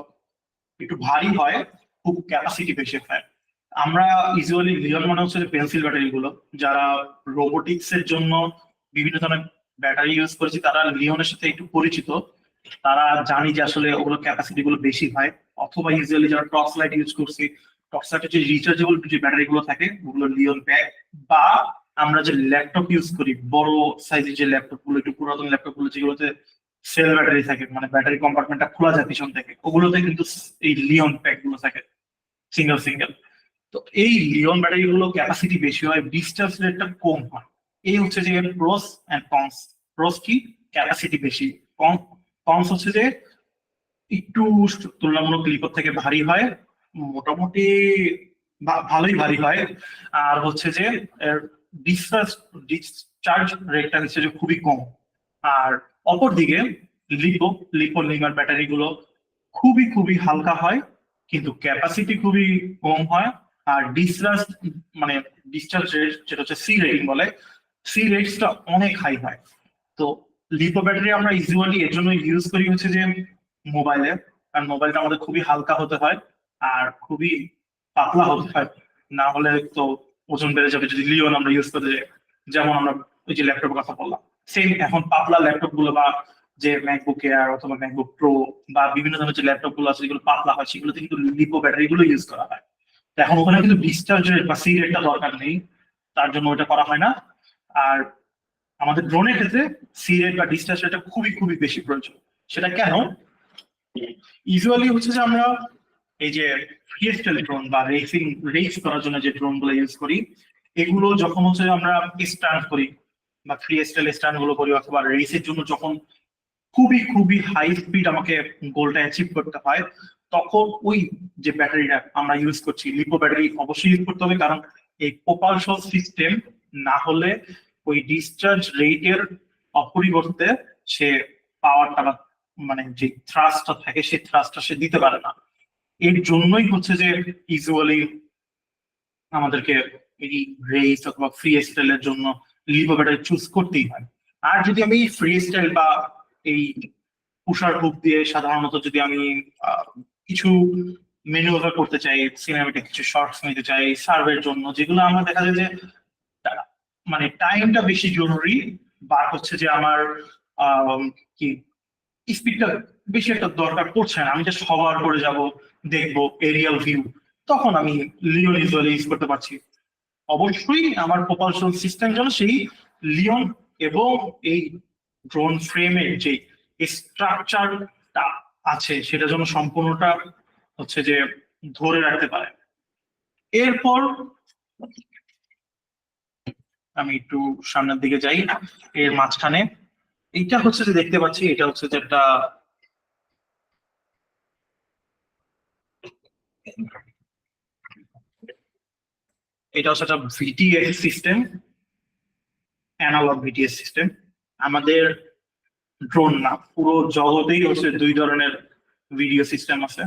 একটু ভারী হয়, খুব ক্যাপাসিটি বেশি হয়। আমরা ইউজুয়ালি লিওন মানে হচ্ছে যে পেন্সিল ব্যাটারি গুলো, যারা রোবোটিক্স এর জন্য বিভিন্ন ধরনের ব্যাটারি ইউজ করেছি তারা লিওনের সাথে একটু পরিচিত, তারা জানি যে আসলে ওগুলো ক্যাপাসিটি গুলো বেশি হয়। অথবা ইউজুয়ালি যারা টর্চ লাইট ইউজ করছি, টর্চ লাইটের যে রিচার্জেবল যে ব্যাটারি গুলো থাকে ওগুলো লিওন প্যাক, বা আমরা যে ল্যাপটপ ইউজ করি বড় সাইজের যে ল্যাপটপ গুলো, একটু পুরাতন ল্যাপটপ গুলো যেগুলোতে সেল ব্যাটারি থাকে, মানে ব্যাটারি কম্পার্টমেন্টটা খোলা যায় পিছন থেকে, ওগুলোতে কিন্তু এই লিওন প্যাক গুলো থাকে সিঙ্গেল সিঙ্গেল। তো এই লিওন ব্যাটারি গুলো ক্যাপাসিটি বেশি হয়, ডিসচার্জ রেটটা কম হয়। এই হচ্ছে যে প্রোস এন্ড কনস। প্রোস কি? ক্যাপাসিটি বেশি। কনস হচ্ছে যে একটু তুলনামূলক লিপোর থেকে ভারী হয়, মোটামুটি ভালোই ভারী হয়। আর হচ্ছে যে ডিসচার্জ রেটটা হচ্ছে যে খুবই কম। আর অপরদিকে লিপো লিপো লিমার ব্যাটারি গুলো খুবই খুবই হালকা হয়, কিন্তু ক্যাপাসিটি খুবই কম হয়। আর মানে ডিসচার্জ রেট, যেটা হচ্ছে সি রেটিং বলে, সি রেটসটা অনেক হাই হয়। তো লিপো ব্যাটারি আমরা ইউজুয়ালি এর জন্য ইউজ করি হচ্ছে যে মোবাইলে, কারণ মোবাইলটা আমাদের খুবই হালকা হতে হয় আর খুবই পাতলা হতে হয়, না হলে তো ওজন বেড়ে যাবে যদি লিওন আমরা ইউজ করতে যাই। যেমন আমরা ওই যে ল্যাপটপের কথা বললাম, সেম এখন পাতলা ল্যাপটপ গুলো বা যে ম্যাকবুক এয়ার অথবা ম্যাকবুক প্রো বা বিভিন্ন ধরনের যে ল্যাপটপ গুলো আছে যেগুলো পাতলা হয়, সেগুলোতে কিন্তু লিপো ব্যাটারি গুলো ইউজ করা হয়। তো এখন ওখানে কিন্তু ডিসচার্জ রেট বা সি রেটটা দরকার নেই, তার জন্য ওটা করা হয় না। আর আমাদের ড্রোনের ক্ষেত্রে সি রেট বা ডিসচার্জ রেটটা খুবই খুবই বেশি প্রয়োজন। সেটা কেন? ইউজুয়ালি হচ্ছে যে আমরা এই যে ফ্রিস্টাইল ড্রোন বা রেস করার জন্য যে ড্রোন গুলো ইউজ করি, এগুলো যখন হচ্ছে আমরা স্টান্ট করি বা ফ্রি স্টাইল স্টান্ট গুলো করি অথবা রেসের জন্য যখন খুবই খুবই হাই স্পিড আমাকে গোলটা অ্যাচিভ করতে হয়, তখন ওই যে ব্যাটারিটা আমরা ইউজ করছি লিপো ব্যাটারি অবশ্যই ইউজ করতে হবে, কারণ এই প্রপালশন সিস্টেম না হলে ওই ডিসচার্জ রেটের অপরিবর্তে সে পাওয়ারটা মানে যে থ্রাস্টটা থাকে সেই থ্রাস্টটা সে দিতে পারে না। এর জন্যই হচ্ছে যে ইউজুয়ালি আমাদেরকে এই রেস অথবা ফ্রি স্টাইলের জন্য লিপো ব্যাটারি চুজ করতেই হয়। আর যদি আমি ফ্রি স্টাইল বা এই পুষার হুক দিয়ে সাধারণত যদি আমি কিছু ম্যানুভার করতে চাই, সিনেমেটিক কিছু শর্টস নিতে চাই সার্ভের জন্য, যেগুলো আমার দেখা যায় যে মানে টাইমটা বেশি জরুরি, বা হচ্ছে যে আমার কি স্পিডটা বেশি একটা দরকার পড়ছে না, আমি জাস্ট হভার করে যাব, দেখবো এরিয়াল ভিউ, তখন আমি লিওন ইউজ করতে পারছি। অবশ্যই আমার প্রপালশন সিস্টেম যেন সেই লিওন এবং এই ড্রোন ফ্রেমের যে স্ট্রাকচারটা আছে সেটা যেন সম্পূর্ণটা হচ্ছে যে ধরে রাখতে পারে। এরপর আমি একটু সামনের দিকে যাই, এর মাঝখানে এইটা হচ্ছে যে দেখতে পাচ্ছি, এটা হচ্ছে যে একটা একটা VTS system, analogue VTS system. আমাদের ড্রোন না, পুরো জগতেই হচ্ছে দুই ধরনের ভিডিও সিস্টেম আছে।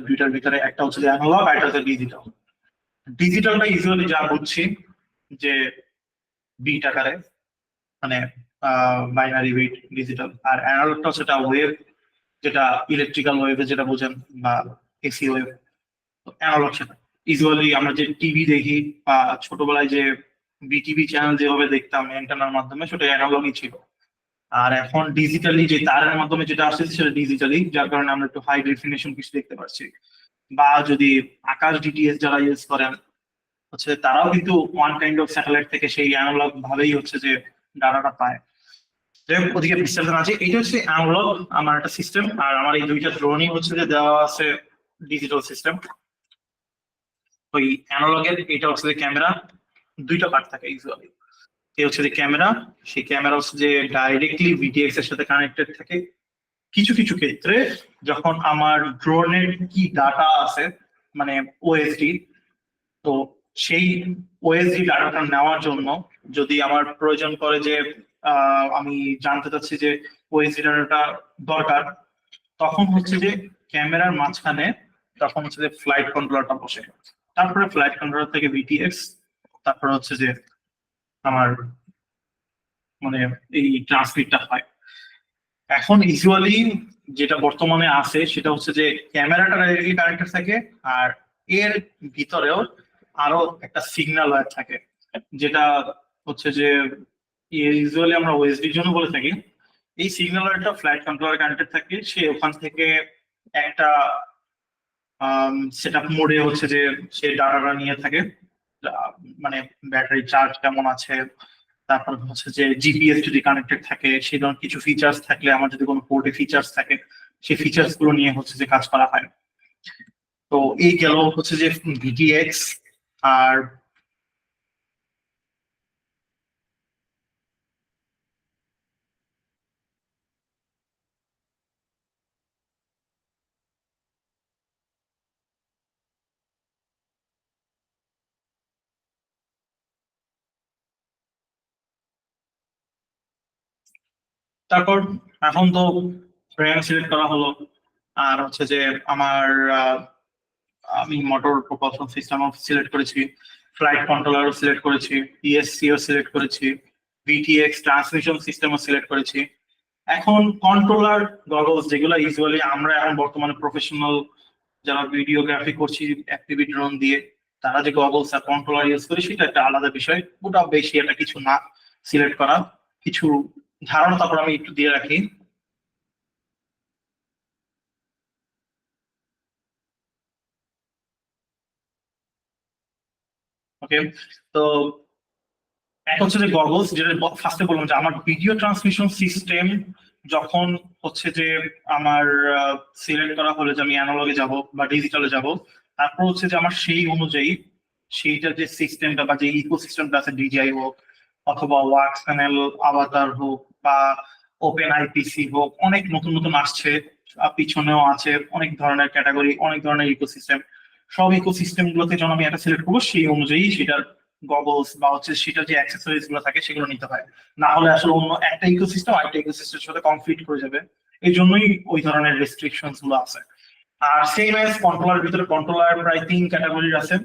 দুইটার ভিতরে একটা হচ্ছে অ্যানালগ আর একটা হচ্ছে ডিজিটাল। ডিজিটালটা ইউজুয়ালি যা বুঝছি যে বিট আকারে, মানে বাইনারি বিট ডিজিটাল, আর অ্যানালগটা হচ্ছে ওয়েভ, যেটা ইলেকট্রিক্যাল ওয়েভে যেটা বোঝেন, বা এসি ওয়েভ। অ্যানালগ সেটা ইউজুয়ালি আমরা যে টিভি দেখি বা ছোটবেলায় যে বিটিভি চ্যানেল যেভাবে দেখতাম অ্যান্টেনার মাধ্যমে, সেটা অ্যানালগই ছিল। আর এখন ডিজিটালি যে তারের মাধ্যমে যেটা আসছে সেটা ডিজিটালি, যার কারণে আমরা একটু হাই ডেফিনেশন কিছু দেখতে পাচ্ছি। বা যদি আকাশ ডিটিএস যারা ইউজ করেন হচ্ছে, তারাও কিন্তু ওয়ান কাইন্ড অফ স্যাটেলাইট থেকে সেই অ্যানালগ ভাবেই হচ্ছে যে ডাটাটা পায়। ওদিকে বিশ্লেষণ আছে, এটা হচ্ছে অ্যানালগ আমার একটা সিস্টেম, আর আমার এই দুইটা ড্রোনই হচ্ছে যে দেওয়া আছে ডিজিটাল সিস্টেম। ওই অ্যানালগের এটা হচ্ছে যে ক্যামেরা, দুইটা পার্ট থাকে ইউজুয়ালি। এই হচ্ছে যে ক্যামেরা, সেই ক্যামেরা হচ্ছে যে ডাইরেক্টলি ভিটিএক্স এর সাথে কানেক্টেড থাকে, কিছু কিছু ক্ষেত্রে যখন আমার ড্রোনের কি ডাটা আছে, মানে ওএসডি, তো সেই ওএসডি ডাটাটা নেওয়ার জন্য যদি আমার প্রয়োজন পড়ে যে আমি জানতে চাচ্ছি যে ওএসডি ডাটাটা দরকার, তখন হচ্ছে যে ক্যামেরার মাঝখানে তখন হচ্ছে যে ফ্লাইট কন্ট্রোলারটা বসে, তারপরে ফ্লাইট কন্ট্রোলার থেকে ভিটিএক্স, তারপরে হচ্ছে যে আমার মানে এই ট্রান্সমিটটা হয়। এখন ইউজুয়ালি যেটা বর্তমানে আছে সেটা হচ্ছে যে ক্যামেরাটা ডাইরেক্টলি কানেক্টেড থাকে, আর এর ভিতরেও আরো একটা সিগন্যাল ওয়্যার থাকে, যেটা হচ্ছে যে ইউজুয়ালি আমরা ওএসডির জন্য বলে থাকি। এই সিগন্যাল ওয়্যারটা ফ্লাইট কন্ট্রোলার কানেক্টেড থাকে, সে ওখান থেকে একটা সেটআপ মোডে হচ্ছে যে সে ডাটাটা নিয়ে থাকে, মানে ব্যাটারি চার্জ কেমন আছে, তারপর হচ্ছে যে জিপিএস যদি কানেক্টেড থাকে, সেই ধরনের কিছু ফিচার্স থাকলে, আমার যদি কোনো পোর্টে ফিচার্স থাকে, সেই ফিচার্স গুলো নিয়ে হচ্ছে যে কাজ করা হয়। তো এই গেল হচ্ছে যে ভিটিএক্স। আর তারপর এখন তো ফ্রেম সিলেক্ট করা হলো, আর হচ্ছে যে আমার আমি মোটর প্রপালশন সিস্টেম সিলেক্ট করেছি, ফ্লাইট কন্ট্রোলারও সিলেক্ট করেছি, ইএসসিও সিলেক্ট করেছি, ভিটিএক্স ট্রান্সমিশন সিস্টেমও সিলেক্ট করেছি। এখন কন্ট্রোলার গগলস, যেগুলো ইউজুয়ালি আমরা এখন বর্তমানে প্রফেশনাল যারা ভিডিওগ্রাফি করছি এফপিভি ড্রোন দিয়ে, তারা যে গগলস আর কন্ট্রোলার ইউজ করে সেটা একটা আলাদা বিষয়, ওটা বেশি এটা কিছু না সিলেক্ট করা, কিছু ধারণা তারপর আমি একটু দিয়ে রাখি। ওকে, তো এক হচ্ছে যে গগলস, যেটা ফার্স্টে বললাম যে আমার ভিডিও ট্রান্সমিশন সিস্টেম যখন হচ্ছে যে আমার সিলেক্ট করা হলো যে আমি অ্যানালগে যাব বা ডিজিটালে যাব, তারপর হচ্ছে যে আমার সেই অনুযায়ী সেইটা যে সিস্টেমটা বা যে ইকোসিস্টেমটা আছে, ডিজিআই হোক অথবা ওয়াক্স প্যানেল, আভাতার হোক বা ওপেন আইপিসি হোক, অনেক নতুন নতুন আসছে, পিছনেও আছে অনেক ধরনের ক্যাটাগরি, অনেক ধরনের ইকোসিস্টেম। সব ইকোসিস্টেম গুলোতে যখন আমি একটা সিলেক্ট করবো, সেই অনুযায়ী সেটার গগলস বা হচ্ছে সেটার যে অ্যাক্সেসরিজ গুলো থাকে সেগুলো নিতে হয়, না হলে আসলে অন্য একটা ইকোসিস্টেম আরেকটা ইকোসিস্টেমের সাথে কনফ্লিক্ট করে যাবে। এই জন্যই ওই ধরনের রেস্ট্রিকশনস গুলো আছে। আর সেম এজ কন্ট্রোলার ভিতরে কন্ট্রোলার প্রায় 3 ক্যাটাগরির আছে।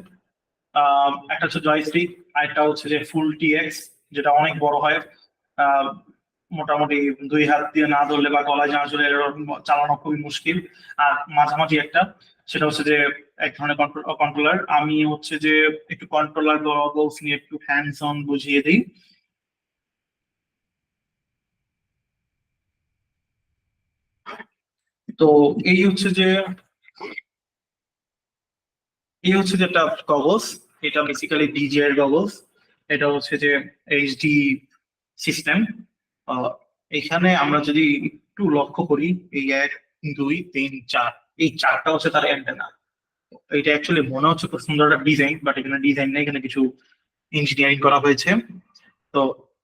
একটা হচ্ছে জয়স্টিক, আরেকটা হচ্ছে যে ফুল টিএক্স, যেটা অনেক বড় হয়, আহ, মোটামুটি 2 হাত দিয়ে না ধরলে বা গলায় না ধরলে চালানো খুবই মুশকিল। আর মাঝামাঝি একটা, সেটা হচ্ছে যে এক ধরনের কন্ট্রোলার। আমি হচ্ছে যে একটু কন্ট্রোলার গগলস নিয়ে একটু হ্যান্ডস অন বুঝিয়ে দিই। তো এই হচ্ছে যে একটা গগলস, এটা বেসিক্যালি ডিজিআই এর গগলস। এটা হচ্ছে যে এইচডি সিস্টেম। এখানে আমরা যদি একটু লক্ষ্য করি, এই 1 2 3 4, এই চারটা হচ্ছে তার অ্যান্টেনা। এটা অ্যাকচুয়ালি মনে হচ্ছে খুব সুন্দর একটা ডিজাইন, বাট এখানে ডিজাইন নেই, এখানে কিছু ইঞ্জিনিয়ারিং করা হয়েছে। তো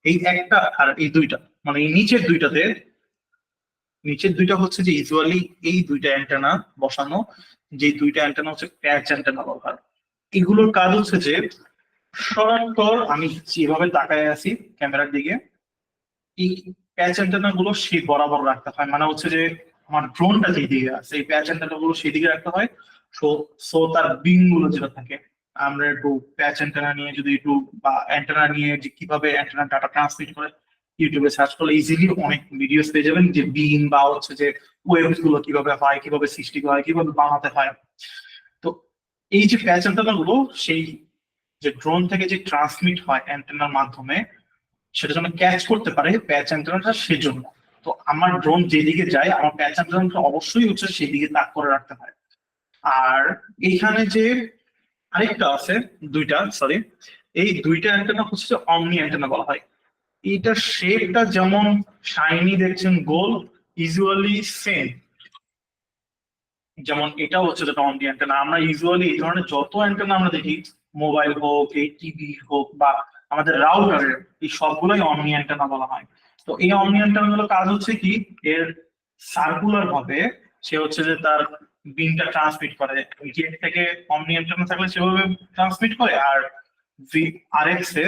এই একটা আর এই দুইটা, মানে এই নিচের দুইটা হচ্ছে যে ইউজুয়ালি এই দুইটা অ্যান্টেনা বসানো, যে দুইটা অ্যান্টেনা হচ্ছে প্যাচ অ্যান্টেনা ব্যবহার। এগুলোর কাজ হচ্ছে যে সরাসর আমি যেভাবে তাকায় আছি ক্যামেরার দিকে, এই প্যাচ অ্যান্টেনা গুলো সেই বরাবর রাখতে হয়, মানে হচ্ছে যে আমার ড্রোনটা যেদিকে আছে এই প্যাচ অ্যান্টেনা গুলো সেদিকে রাখতে হয়। সো সো তার বিম গুলো যেটা থাকে, আমরা একটু প্যাচ অ্যান্টেনা নিয়ে যদি একটু বা অ্যান্টেনা নিয়ে যে কিভাবে অ্যান্টেনা ডাটা ট্রান্সমিট করে ইউটিউবে সার্চ করলে ইজিলি অনেক ভিডিওস পেয়ে যাবেন, যে বিম বা হচ্ছে যে ওয়েভস গুলো কিভাবে হয়, কিভাবে সৃষ্টি হয়, কিভাবে বানাতে হয়। তো এই যে প্যাচ অ্যান্টেনা গুলো, সেই যে ড্রোন থেকে যে ট্রান্সমিট হয় অ্যান্টেনার মাধ্যমে, সেটা যেন ক্যাচ করতে পারে প্যাচ অ্যান্টেনাটা, সেজন্য। তো আমার ড্রোন যেদিকে যায়, আমার প্যাচ অ্যান্টেনাটা অবশ্যই হচ্ছে সেদিকে তাক করে রাখতে হয়। আর এইখানে যে আরেকটা আছে, দুইটা, সরি, এই দুইটা অ্যান্টেনা হচ্ছে যে অমনি অ্যান্টেনা বলা হয়। এইটার শেপটা যেমন শাইনি দেখছেন গোল, ইউজুয়ালি সেম, যেমন এটা হচ্ছে যেটা অমনি অ্যান্টেনা। আমরা ইউজুয়ালি এই ধরনের যত অ্যান্টেনা আমরা দেখি, মোবাইল হোক, এই টিভি হোক বা আমাদের রাউটারের, এই সবগুলোই অমনি অ্যান্টেনা বলা হয়। তো এই অমনি অ্যান্টেনা গুলো কাজ হচ্ছে কি, এর সার্কুলার ভাবে সে হচ্ছে যে তার বিমটা ট্রান্সমিট করে, জেট থেকে অমনি অ্যান্টেনা থাকলে সেভাবে ট্রান্সমিট করে, আর আরএক্স এ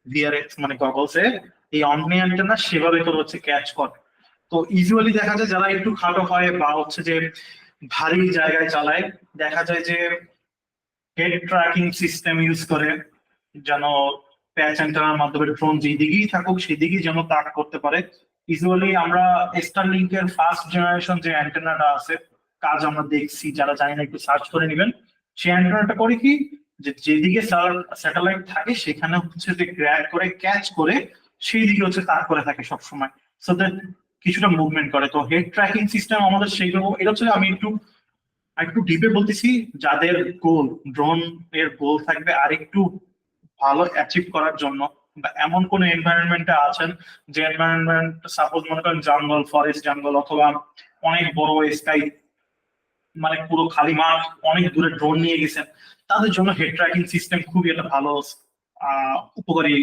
ভিআরএক্স মানে গগলস এ এই অমনি অ্যান্টেনা সেভাবে করে হচ্ছে ক্যাচ করে। তো ইউজুয়ালি দেখা যায় যারা একটু খাটো হয় বা হচ্ছে যে ভারী জায়গায় চালায়, দেখা যায় যে হেড ট্র্যাকিং সিস্টেম ইউজ করে, যেন প্যাচ অ্যান্টেনার মাধ্যমে ড্রোন যেদিকেই থাকুক সেদিকেই যেন তাক করতে পারে। ইউজুয়ালি আমরা স্টারলিংকের ফার্স্ট জেনারেশন যে অ্যান্টেনাটা আছে কাজ আমরা দেখছি, যারা জানি না একটু সার্চ করে নেবেন। সেই অ্যান্টেনাটা করে কি, যে যেদিকে স্যাটেলাইট থাকে সেখানে হচ্ছে যে গ্র্যাব করে ক্যাচ করে সেই দিকে হচ্ছে তাক করে থাকে সবসময়, সো দ্যাট কিছুটা মুভমেন্ট করে। তো হেড ট্র্যাকিং সিস্টেম আমাদের সেইরকম, এটা হচ্ছে আমি একটু ডিপে বলতেছি, যাদের গোল ড্রোন এর গোল থাকবে আর একটু ভালো অ্যাচিভ করার জন্য, বা এমন কোন এনভায়রনমেন্টে আছেন যে এনভায়রনমেন্ট সাপোজ মনে করেন জঙ্গল, ফরেস্ট জঙ্গল, অথবা অনেক বড় স্কাই মানে পুরো খালি মাঠ, অনেক দূরে ড্রোন নিয়ে গেছেন, তাদের জন্য হেড ট্র্যাকিং সিস্টেম খুবই একটা ভালো উপকারী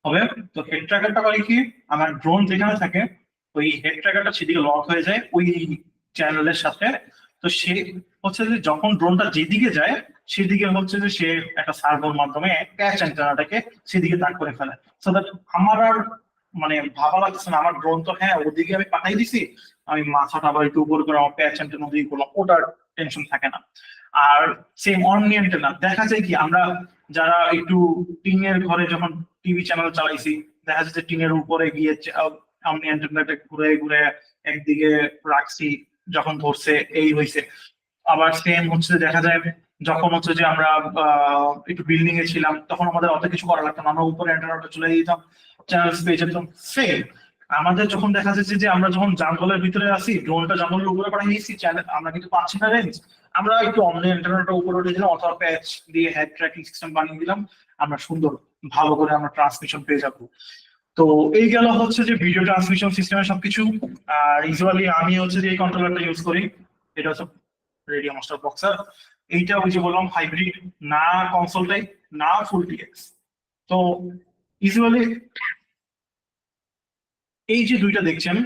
হবে। তো হেড ট্র্যাকারটা করে কি, আমার ড্রোন যেখানে থাকে ওই হেড ট্র্যাকারটা সেদিকে লক হয়ে যায় ওই চ্যানেলের সাথে। তো সে হচ্ছে যে যখন ড্রোনটা যেদিকে যায় সেদিকে হচ্ছে যে সে একটা সার্ভোর মাধ্যমে প্যাচ অ্যান্টেনাটাকে সেদিকে তাক করে ফেলে, সো দ্যাট আমার আর মানে ভাবা লাগতেছে না আমার ড্রোন তো হ্যাঁ ওদিকে আমি পাঠাই দিছি, আমি মাথাটা আবার একটু উপর করে আমার প্যাচ অ্যান্টেনা দিয়ে করলাম, ওটার টেনশন থাকে না। আর সেম অমনি অ্যান্টেনা দেখা যায় কি, আমরা যারা একটু টিনের ঘরে যখন টিভি চ্যানেল চালাইছি, দেখা যাচ্ছে টিনের উপরে গিয়ে অমনি অ্যান্টেনাটা ঘুরে ঘুরে একদিকে রাখছি, যখন ধরছে এই হয়েছে। আবার সেম হচ্ছে দেখা যায় যখন হচ্ছে যে আমরা একটু বিল্ডিং এ ছিলাম, তখন আমাদের অত কিছু করা লাগতো না, আমরা উপরে অ্যান্টেনাটা চলে যেতাম, চ্যানেল পেয়ে যেতাম। সেম আমাদের যখন দেখা যাচ্ছে যে আমরা যখন জঙ্গলের ভিতরে আছি, ড্রোনটা জঙ্গলের উপরে পাঠিয়ে দিয়েছি, চ্যানেল আমরা কিন্তু পাচ্ছি না রেঞ্জ, আমরা একটু অমনি অ্যান্টেনাটা উপরে উঠে দিলাম অথবা প্যাচ দিয়ে হেড ট্র্যাকিং সিস্টেম বানিয়ে দিলাম, আমরা সুন্দর ভালো করে আমরা ট্রান্সমিশন পেয়ে যাবো। তো এই গেল হচ্ছে যে ভিডিও ট্রান্সমিশন সিস্টেমের সবকিছু। আর ইউজুয়ালি আমি হচ্ছে যে এই কন্ট্রোলারটা ইউজ করি, এটা হচ্ছে রেডিও মাস্টার বক্সার। এইটা ওই যে বললাম হাইব্রিড, না কনসোল টাইপ না ফুল টিএক্স। তো ইউজুয়ালি এই যে দুইটা দেখছেন,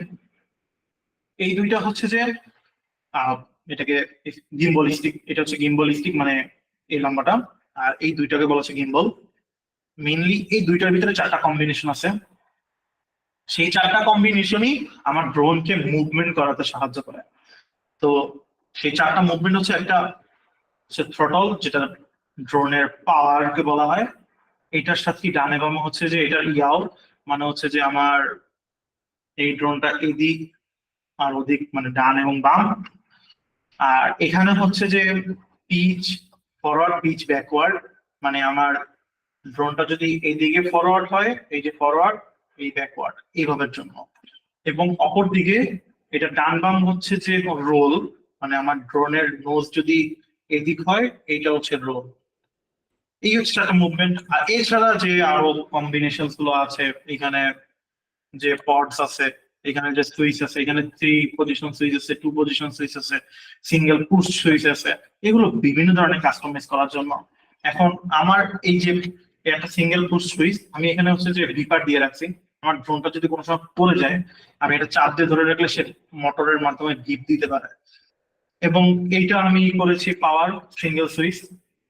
এই দুইটা হচ্ছে যে এটাকে গিম্বল স্টিক, এটা হচ্ছে গিম্বল স্টিক মানে এই লম্বাটা, আর এই দুইটাকে বলা হচ্ছে গিম্বল। মেইনলি এই দুইটার ভিতরে 4টা কম্বিনেশন আছে, সেই 4টা কম্বিনেশনই আমার ড্রোনকে মুভমেন্ট করাতে সাহায্য করে। তো সেই 4টা মুভমেন্ট হচ্ছে, একটা হচ্ছে থ্রটল, যেটা ড্রোনের পাওয়ারকে বলা হয়, এটার সাথে ডানে বামে হচ্ছে যে এটার ইয়াও মানে হচ্ছে যে আমার এই ড্রোনটা এদিক আর ওদিক মানে ডান এবং বাম। আর এখানে হচ্ছে যে পিচ ফরওয়ার্ড, পিচ ব্যাকওয়ার্ড, মানে আমার ড্রোনটা যদি এইদিকে ফরওয়ার্ড হয়, এই যে ফরওয়ার্ড, এই ব্যাকওয়ার্ড, এইভাবে জন্য। এবং অপর দিকে এটা ডান বাম হচ্ছে যে রোল, মানে আমার ড্রোনের নোজ যদি এদিক হয় এইটা হচ্ছে রোল। এই হচ্ছে একটা মুভমেন্ট। আর এছাড়া যে আরো কম্বিনেশন গুলো আছে, এখানে যে পডস আছে, এখানে যে সুইচ আছে, এখানে 3 পজিশন সুইচ আছে, 2 পজিশন সুইচ আছে, সিঙ্গেল পুশ সুইচ আছে, এগুলো বিভিন্ন ধরনের কাস্টমাইজ করার জন্য। এখন আমার এই যে একটা সিঙ্গেল পুশ সুইচ, আমি এখানে হচ্ছে যে রিপার দিয়ে রাখছি, আমার ড্রোনটা যদি কোনো সময় পড়ে যায় আমি এটা চাপ দিয়ে ধরে রাখলে সে মোটরের মাধ্যমে ডিপ দিতে পারে। এবং এইটা আমি করেছি পাওয়ার সিঙ্গেল সুইচ,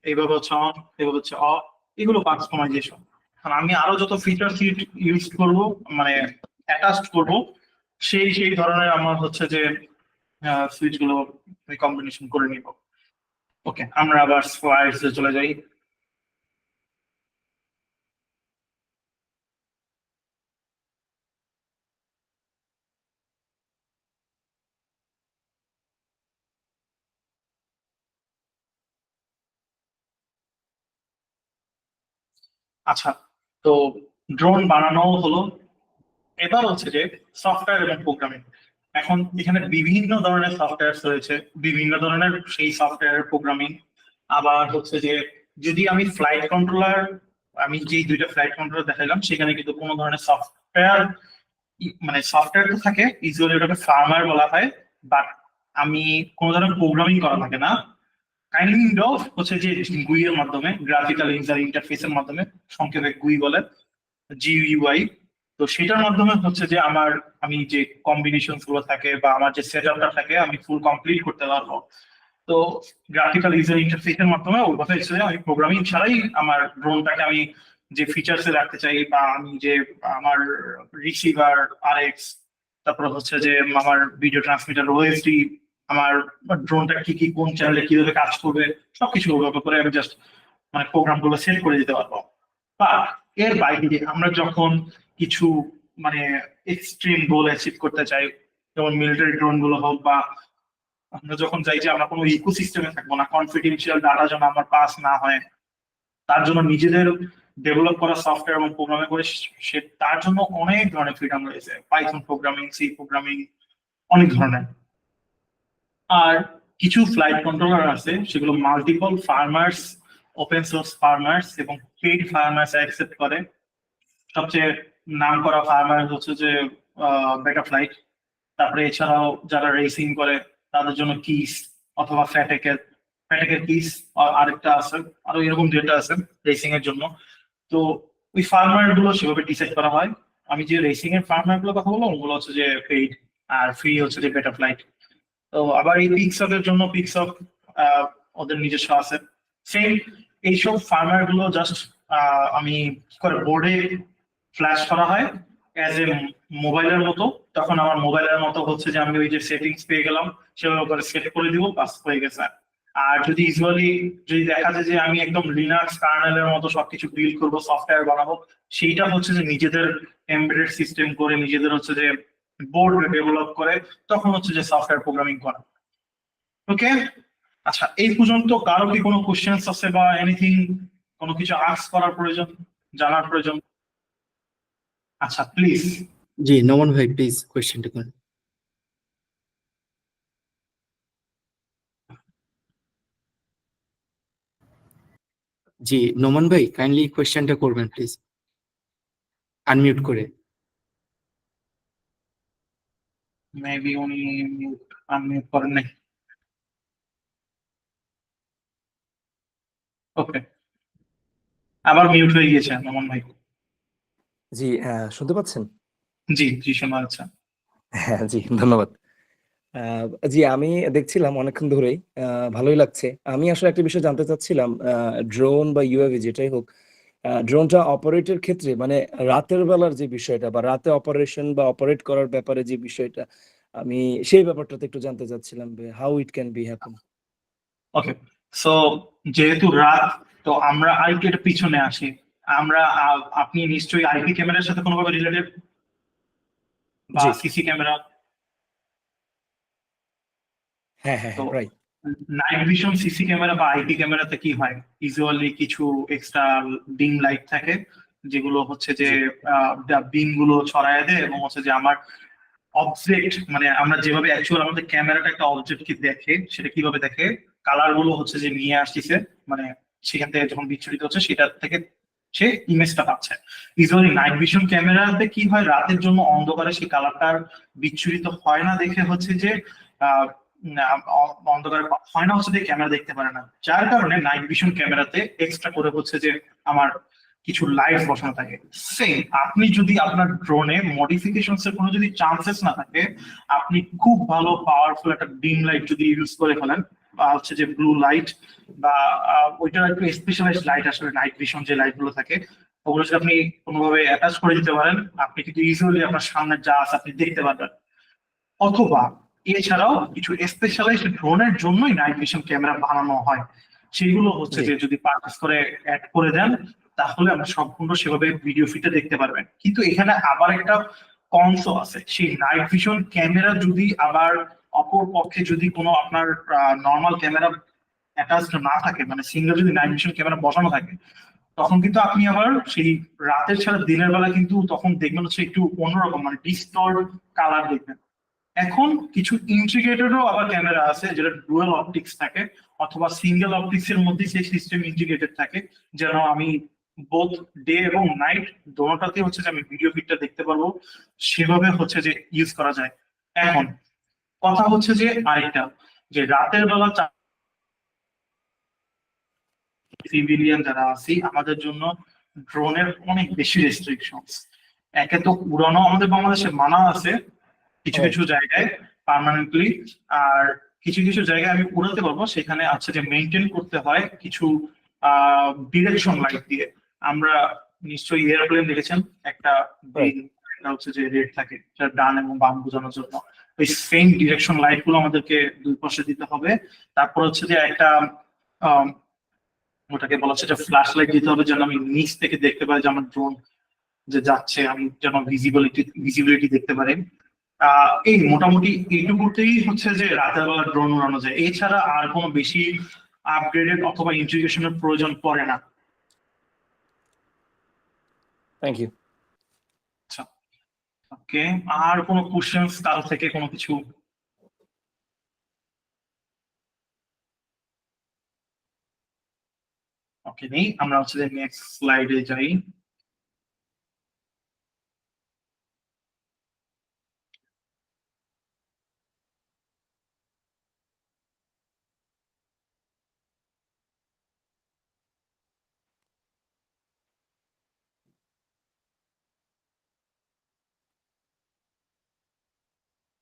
এইভাবে হচ্ছে অন, এইভাবে হচ্ছে অফ, এগুলো কাস্টমাইজেশন। কারণ আমি আরো যত ফিচার সিট ইউজ করব মানে অ্যাটাচড করব, সেই ধরনের আমার হচ্ছে যে সুইচ গুলো কম্বিনেশন করে নিব। ওকে, আমরা আবার স্লাইডসে চলে যাই। আচ্ছা, তো ড্রোন বানানো হলো, এবার হচ্ছে যে সফটওয়্যার এবং প্রোগ্রামিং। এখন এখানে বিভিন্ন ধরনের সফটওয়্যার রয়েছে, বিভিন্ন ধরনের সেই সফটওয়্যারের প্রোগ্রামিং। আবার হচ্ছে যে যদি আমি ফ্লাইট কন্ট্রোলার, আমি যে 2টা ফ্লাইট কন্ট্রোলার দেখালাম সেখানে কিন্তু কোনো ধরনের সফটওয়্যার মানে সফটওয়্যার তো থাকে, ইউজুয়ালি ওটাকে ফার্মওয়্যার বলা হয়, বাট আমি কোনো ধরনের প্রোগ্রামিং করা থাকে না। কাইন্ড অফ হচ্ছে যে গুই এর মাধ্যমে, গ্রাফিক্যাল ইউজার ইন্টারফেসের মাধ্যমে, সংক্ষেপে গুই বলে, জিইউআই, তো সেটার মাধ্যমে হচ্ছে যে আমি যে কম্বিনেশন গুলো থাকে বা আমার যে সেট আপটা থাকে আমি ফুল কমপ্লিট করতে পারবো। তো গ্রাফিক্যাল ইউজার ইন্টারফেসের মাধ্যমে ওই কথা হিসেবে আমি প্রোগ্রামিং ছাড়াই আমার ড্রোনটাকে আমি যে ফিচার্সে রাখতে চাই বা আমি যে আমার রিসিভার আরএক্স, তারপর হচ্ছে যে আমার ভিডিও ট্রান্সমিটার ওএসডি, আমার ড্রোনটা কি কি কোন চ্যানেলে কিভাবে কাজ করবে সবকিছু ওভাবে করে আমি জাস্ট মানে প্রোগ্রাম গুলো সেট করে দিতে পারবো। বা এর বাইরে আমরা যখন কিছু মানে এক্সট্রিম গোল অ্যাচিভ করতে চাই, যেমন মিলিটারি ড্রোন গুলো হোক, বা আমরা যখন চাই যে আমরা কোনো ইকোসিস্টেমে থাকবো না, কনফিডেন্সিয়াল ডাটা যেন আমার পাস না হয়, তার জন্য নিজেদের ডেভেলপ করা সফটওয়্যার এবং প্রোগ্রামে করে সে তার জন্য অনেক ধরনের ফ্রিডম রয়েছে, পাইথন প্রোগ্রামিং, সি প্রোগ্রামিং, অনেক ধরনের। আর কিছু ফ্লাইট কন্ট্রোলার আছে সেগুলো multiple farmers, open source farmers এবং পেইড ফার্মার্স অ্যাকসেপ্ট করে। সবচেয়ে নাম করা ফার্মার হচ্ছে যে বেটা ফ্লাইট। তারপরে এছাড়াও যারা রেসিং করে তাদের জন্য কিস অথবা ফ্যাটেকের কিস আরেকটা আছে, আরো এরকম যেটা আছে রেসিং এর জন্য। তো ওই ফার্মার গুলো সেভাবে ডিসাইড করা হয়। আমি যে রেসিং এর ফার্মার গুলো কথা বলবো ওগুলো হচ্ছে যে পেইড, আর ফ্রি হচ্ছে যে বেটা ফ্লাইট। তো আবার এই পিক্সকের জন্য পিক্সক ওদের নিজস্ব আছে। সেম এইসব ফার্মার গুলো জাস্ট আমি কি করে বোর্ডে ফ্ল্যাশ করা হয় অ্যাজ এ মোবাইলের মতো। তখন আমার মোবাইলের মতো হচ্ছে যে আমি ওই যে সেটিংস পেয়ে গেলাম, সেভাবে করে সেট করে দিব, বাস হয়ে গেছে। আর যদি ইউজুয়ালি যদি দেখা যায় যে আমি একদম লিনাক্স কার্নেলের মতো সবকিছু বিল্ড করবো, সফটওয়্যার বানাবো, সেইটা হচ্ছে যে নিজেদের এমবেডেড সিস্টেম করে নিজেদের হচ্ছে যে বোর্ড ডেভেলপ করে তখন হচ্ছে যে সফটওয়্যার প্রোগ্রামিং করা। ওকে, আচ্ছা এই পর্যন্ত কারো কি কোনো কোশ্চেন্স আছে বা এনিথিং, কোনো কিছু আস্ক করার প্রয়োজন, জানার প্রয়োজন? আচ্ছা প্লিজ। জি নোমান ভাই, প্লিজ কোয়েশ্চেনটা করুন। জি নোমান ভাই, কাইন্ডলি কোয়েশ্চেনটা করবেন প্লিজ, আনমিউট করে। মেবি উনি আনমিউট করেন নাই। ওকে, আবার মিউট হয়ে গিয়েছে নমন ভাই। জি, শুনতে পাচ্ছেন? জি জি শোনা যাচ্ছে। হ্যাঁ, জি, ধন্যবাদ। জি, আমি দেখছিলাম অনেকক্ষণ ধরেই, ভালোই লাগছে। আমি আসলে একটা বিষয় জানতে চাচ্ছিলাম, ড্রোন বা ইউএভি যেটাই হোক, ড্রোনটা অপারেটের ক্ষেত্রে মানে রাতের বেলার যে বিষয়টা বা রাতে অপারেশন বা অপারেট করার ব্যাপারে যে বিষয়টা, আমি সেই ব্যাপারটাতে একটু জানতে চাচ্ছিলাম, how it can be happen. Okay, so যেহেতু রাত, তো আমরা আরেকটু এটা পিছনে আসি। আমরা আপনি নিশ্চয়ই আইপি ক্যামেরার সাথে কোনোভাবে রিলেটেড বা জি, সিসি ক্যামেরা। হ্যাঁ, হ্যাঁ, তো হ্যাঁ, right. Night vision CC camera বা আইপি ক্যামেরাতে কি হয়, ইউজুয়ালি কিছু এক্সট্রা ডিম লাইট থাকে যেগুলো হচ্ছে যে জি, বিম গুলো ছড়ায় দেয় এবং হচ্ছে যে আমার অবজেক্ট মানে আমরা যেভাবে অ্যাকচুয়াল আমাদের ক্যামেরাটা একটা অবজেক্টকে দেখে সেটা কিভাবে দেখে, কালার গুলো হচ্ছে যে নিয়ে আসতেছে, মানে সেখান থেকে যখন বিচ্ছুরিত হচ্ছে সেটা থেকে সে ইমেজটা পাচ্ছে। ইউজুয়ালি নাইট ভিশন ক্যামেরাতে কি হয়, রাতের জন্য অন্ধকারে সেই কালারটার বিচ্ছুরিত হয় না দেখে হচ্ছে যে আহ অন্ধকারে হয় না হচ্ছে যে ক্যামেরা দেখতে পারে না, যার কারণে নাইট ভিশন ক্যামেরাতে এক্সট্রা করে হচ্ছে যে আমার কিছু লাইট বসানো থাকে। সেম আপনি যদি আপনার ড্রোনে মডিফিকেশনস এর কোনো যদি চান্সেস না থাকে, আপনি খুব ভালো পাওয়ারফুল একটা ডিম লাইট যদি ইউজ করে ফেলেন বা হচ্ছে যে ব্লু লাইট বা ওইটার একটু স্পেশালাইজ লাইট, আসলে নাইট ভিশন যে লাইট গুলো থাকে ওগুলো যদি আপনি কোনোভাবে অ্যাটাচ করে দিতে পারেন, আপনি কিন্তু ইজিলি আপনার সামনে যা আছে আপনি দেখতে পারবেন। অথবা এছাড়াও কিছু স্পেশালাইজড ড্রোনের জন্যই নাইট ভিশন ক্যামেরা বানানো হয়, সেগুলো হচ্ছে জি, যে যদি পারচেজ করে অ্যাড করে দেন তাহলে আমরা সম্পূর্ণ সেভাবে ভিডিও ফিটে দেখতে পারবেন। কিন্তু এখানে আবার একটা কনসও আছে, সেই নাইট ভিশন ক্যামেরা যদি আবার অপর পক্ষে যদি কোনো আপনার নর্মাল ক্যামেরা অ্যাটাচড না থাকে, মানে সিঙ্গেল যদি নাইট ভিশন ক্যামেরা বসানো থাকে, তখন কিন্তু আপনি আবার সেই রাতের ছাড়া দিনের বেলা কিন্তু তখন দেখবেন হচ্ছে একটু অন্যরকম মানে ডিস্টর্ড কালার দেখবেন। এখন কিছু ইন্টিগ্রেটেডও আবার ক্যামেরা আছে যেটা ডুয়াল অপটিক্স থাকে অথবা সিঙ্গেল অপটিক্স এর মধ্যে সেই সিস্টেম ইন্টিগ্রেটেড থাকে, যেন আমি বোথ ডে এবং নাইট দোনোটাতে হচ্ছে যে আমি ভিডিও ফিডটা দেখতে পারবো, সেভাবে হচ্ছে যে ইউজ করা যায়। এখন কথা হচ্ছে যে আরেকটা, যে রাতের বেলা সিভিলিয়ান যারা আছি আমাদের জন্য ড্রোনের অনেক বেশি রেস্ট্রিকশনস। একে তো উড়ানো আমাদের বাংলাদেশে মানা আছে কিছু কিছু জায়গায় পার্মানেন্টলি, আর কিছু কিছু জায়গায় আমি উড়াতে পারবো, সেখানে আছে যে মেনটেন করতে হয় কিছু ডিরেকশন লাইট দিয়ে। আমরা নিশ্চয়ই এয়ারপ্লেন দেখেছেন, একটা হচ্ছে যে রেড থাকে, ডান এবং বাম বোঝানোর জন্য। ওই সেম ডিরেকশন লাইট গুলো আমাদেরকে দুই পাশে দিতে হবে। তারপর হচ্ছে যে একটা ওটাকে বলা হচ্ছে যে ফ্ল্যাশ লাইট দিতে হবে, যেন আমি নিচ থেকে দেখতে পাই যে আমার ড্রোন যে যাচ্ছে, আমি যেন ভিজিবিলিটি দেখতে পারি। এই মোটামুটি এইটুকুতেই হচ্ছে যে রাতের বেলা ড্রোন উড়ানো যায়। এছাড়া আর কোনো বেশি আপগ্রেডেড অথবা ইন্টিগ্রেশনের প্রয়োজন পড়ে না। Thank you. আচ্ছা, ওকে, আর কোনো কোশ্চেনস কারো থেকে কোনো কিছু? ওকে, নেই। আমরা হচ্ছে যে নেক্সট স্লাইডে যাই।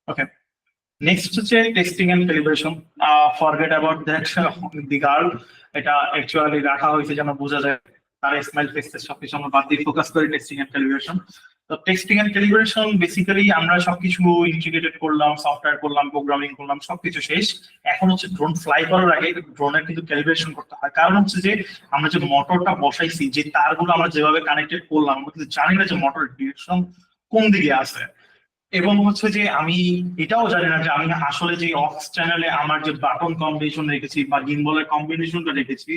ওকে, নেক্সট হচ্ছে testing and calibration. Forget about that the girl, এটা অ্যাকচুয়ালি রাখা হয়েছে যেন বোঝা যায় তার স্মাইল ফেস সবকিছু আমরা বাদ দিয়ে ফোকাস করি টেস্টিং এন্ড ক্যালিব্রেশন। তো টেস্টিং এন্ড ক্যালিব্রেশন বেসিক্যালি আমরা সবকিছু ইন্টিগ্রেটেড করলাম, সফটওয়্যার করলাম, প্রোগ্রামিং করলাম, সবকিছু শেষ। এখন হচ্ছে ড্রোন ফ্লাই করার আগে ড্রোনের কিন্তু ক্যালিব্রেশন করতে হয়। কারণ হচ্ছে যে আমরা যে মোটরটা বসাইছি, যে তারগুলো আমরা যেভাবে কানেক্টেড করলাম, আমরা কিন্তু জানি না যে মোটর ডিরেকশন কোন দিকে আছে। এবং হচ্ছে যে আমি এটাও জানি না যে আমি আসলে যে অক্স চ্যানেলে আমার যে বাটন কম্বিনেশন রেখেছি বা গিম্বলের কম্বিনেশনটা রেখেছি,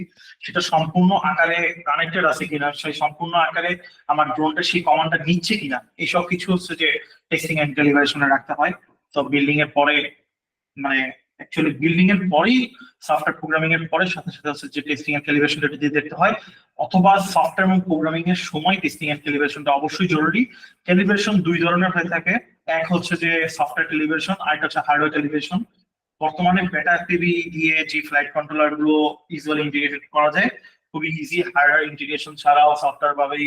সেটা সম্পূর্ণ আকারে কানেক্টেড আছে কিনা, সেই সম্পূর্ণ আকারে আমার ড্রোনটা সেই কমান্ডটা নিচ্ছে কিনা, এইসব কিছু হচ্ছে যে টেস্টিং এন্ড ক্যালিব্রেশনে রাখতে হয়। তো বিল্ডিং এর পরে, মানে অ্যাকচুয়ালি বিল্ডিং এর পরেই সফটওয়্যার প্রোগ্রামিং এর পরে সাথে সাথে হচ্ছে যে টেস্টিং এন্ড ক্যালিব্রেশনটা দিয়ে দেখতে হয়, অথবা সফটওয়্যার এবং প্রোগ্রামিং এর সময় টেস্টিং এন্ড ক্যালিব্রেশনটা অবশ্যই জরুরি। ক্যালিব্রেশন দুই ধরনের হয়ে থাকে, এক হচ্ছে যে সফটওয়্যার ক্যালিব্রেশন, আর একটা হচ্ছে হার্ডওয়্যার ক্যালিব্রেশন। বর্তমানে বেটা টিভি দিয়ে যে ফ্লাইট কন্ট্রোলার গুলো ইজিলি ইন্টিগ্রেটেড করা যায়, খুবই ইজি। হার্ডওয়্যার ইন্টিগ্রেশন ছাড়াও সফটওয়্যার ভাবেই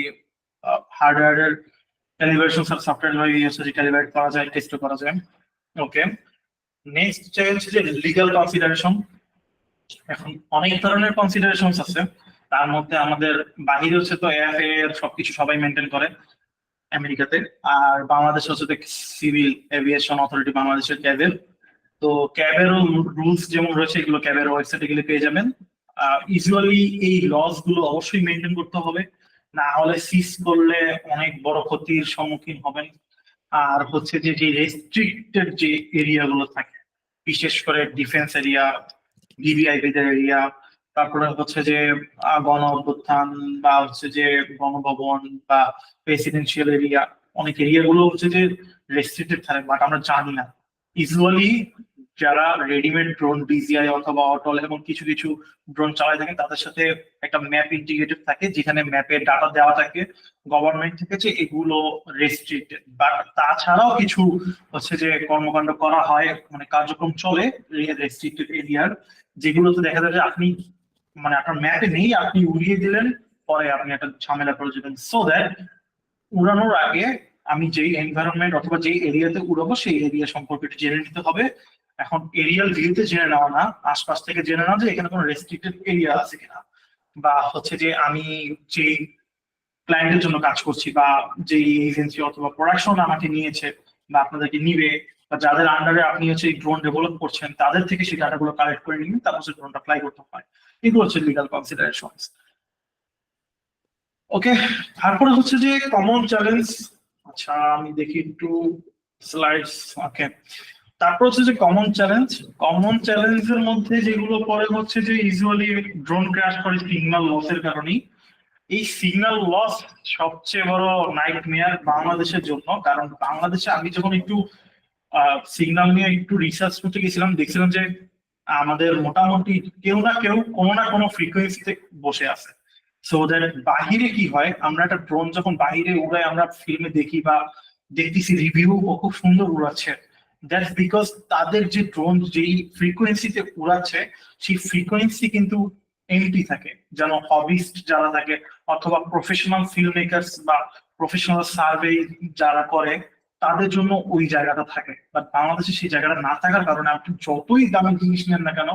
হার্ডওয়্যারের ক্যালিব্রেশন সফটওয়্যার ভাবেই হচ্ছে যে ক্যালিব্রেট করা যায়, টেস্ট করা যায়। ওকে, নেক্সট হচ্ছে যে লিগ্যাল কনসিডারেশন। এখন অনেক ধরনের কনসিডারেশন আছে, তার মধ্যে আমাদের বাহিরে হচ্ছে তো এএফএ এর সবকিছু সবাই মেনটেন করে আমেরিকাতে, আর বাংলাদেশে হচ্ছে সিভিল এভিয়েশন অথরিটি বাংলাদেশের ক্যাবের। তো ক্যাবেরও রুলস যেমন রয়েছে, এগুলো ক্যাবের ওয়েবসাইটে গেলে পেয়ে যাবেন। ইউজুয়ালি এই লস গুলো অবশ্যই মেনটেন করতে হবে, না হলে সিজ করলে অনেক বড় ক্ষতির সম্মুখীন হবেন। আর হচ্ছে যে যে রেস্ট্রিক্টেড যে এরিয়া গুলো থাকে, বিশেষ করে ডিফেন্স এরিয়া, ভিভিআইপিদের এরিয়া, তারপরে হচ্ছে যে গণ অভ্যুত্থান বা হচ্ছে যে গণভবন বা প্রেসিডেন্সিয়াল এরিয়া, অনেক এরিয়া গুলো হচ্ছে যে রেস্ট্রিক্টেড থাকে, বাট আমরা জানি না। ইউজুয়ালি যারা রেডিমেড ড্রোন বিজিআই অথবা অটল এবং কিছু কিছু ড্রোন চালায় থাকে, তাদের সাথে একটা ম্যাপ ইন্টিগ্রেটেড থাকে, যেখানে ম্যাপের ডাটা দেওয়া থাকে গভর্নমেন্ট থেকে যে এগুলো রেস্ট্রিক্টেড। বাট তাছাড়াও কিছু হচ্ছে যে কর্মকাণ্ড করা হয়, মানে কার্যক্রম চলে রেস্ট্রিক্টেড এরিয়ার, যেগুলোতে দেখা যায় যে আপনি মানে আপনার ম্যাপে নেই, আপনি উড়িয়ে দিলেন, পরে আপনি একটা ঝামেলা করে যাবেন। সো দ্যাট উড়ানোর আগে আমি যেই এনভায়রনমেন্ট অথবা যেই এরিয়াতে উড়াবো সেই এরিয়া সম্পর্কে একটু জেনে নিতে হবে। এখন এরিয়াল ভিউতে জেনে নেওয়া না, আশপাশ থেকে জেনে নেওয়া যে এখানে কোনো রেস্ট্রিক্টেড এরিয়া আছে কিনা, বা হচ্ছে যে আমি যে ক্লায়েন্টের জন্য কাজ করছি বা যে এজেন্সি অথবা প্রোডাকশন আমাকে নিয়েছে বা আপনাদেরকে নিবে, বা যাদের আন্ডারে আপনি হচ্ছে ড্রোন ডেভেলপ করছেন, তাদের থেকে সেই ডাটাগুলো কালেক্ট করে নিন, তারপর সেই ড্রোনটা ফ্লাই করতে হয়। এগুলো হচ্ছে লিগাল কনসিডারেশনস। ওকে, তারপরে হচ্ছে যে কমন চ্যালেঞ্জ। আচ্ছা, আমি দেখি একটু স্লাইডস। ওকে, তারপর হচ্ছে যে কমন চ্যালেঞ্জের মধ্যে যেগুলো পরে হচ্ছে যে ইউজুয়ালি ড্রোন ক্র্যাশ করে সিগন্যাল লসের কারণেই। এই সিগন্যাল লস সবচেয়ে বড় নাইটমেয়ার বাংলাদেশের জন্য, কারণ বাংলাদেশে আমি যখন একটু সিগন্যাল নিয়ে একটু রিসার্চ করতে গেছিলাম, দেখছিলাম যে আমাদের মোটামুটি কেউ না কেউ কোনো না কোনো ফ্রিকোয়েন্সিতে বসে আছে। সো দ্যাট বাহিরে কি হয়, আমরা একটা ড্রোন যখন বাহিরে উড়াই, আমরা ফিল্মে দেখি বা দেখতেছি রিভিউ খুব সুন্দর উড়াচ্ছে, দ্যাটস বিকজ তাদের যে ড্রোন যেই ফ্রিকোয়েন্সিতে উড়াচ্ছে, সেই ফ্রিকোয়েন্সি কিন্তু এমটি থাকে। যেন হবিস্ট যারা থাকে অথবা প্রফেশনাল ফিল্ম মেকার্স বা প্রফেশনাল সার্ভে যারা করে তাদের জন্য ওই জায়গাটা থাকে, বাট বাংলাদেশে সেই জায়গাটা না থাকার কারণে আপনি যতই দামি জিনিস নেন না কেন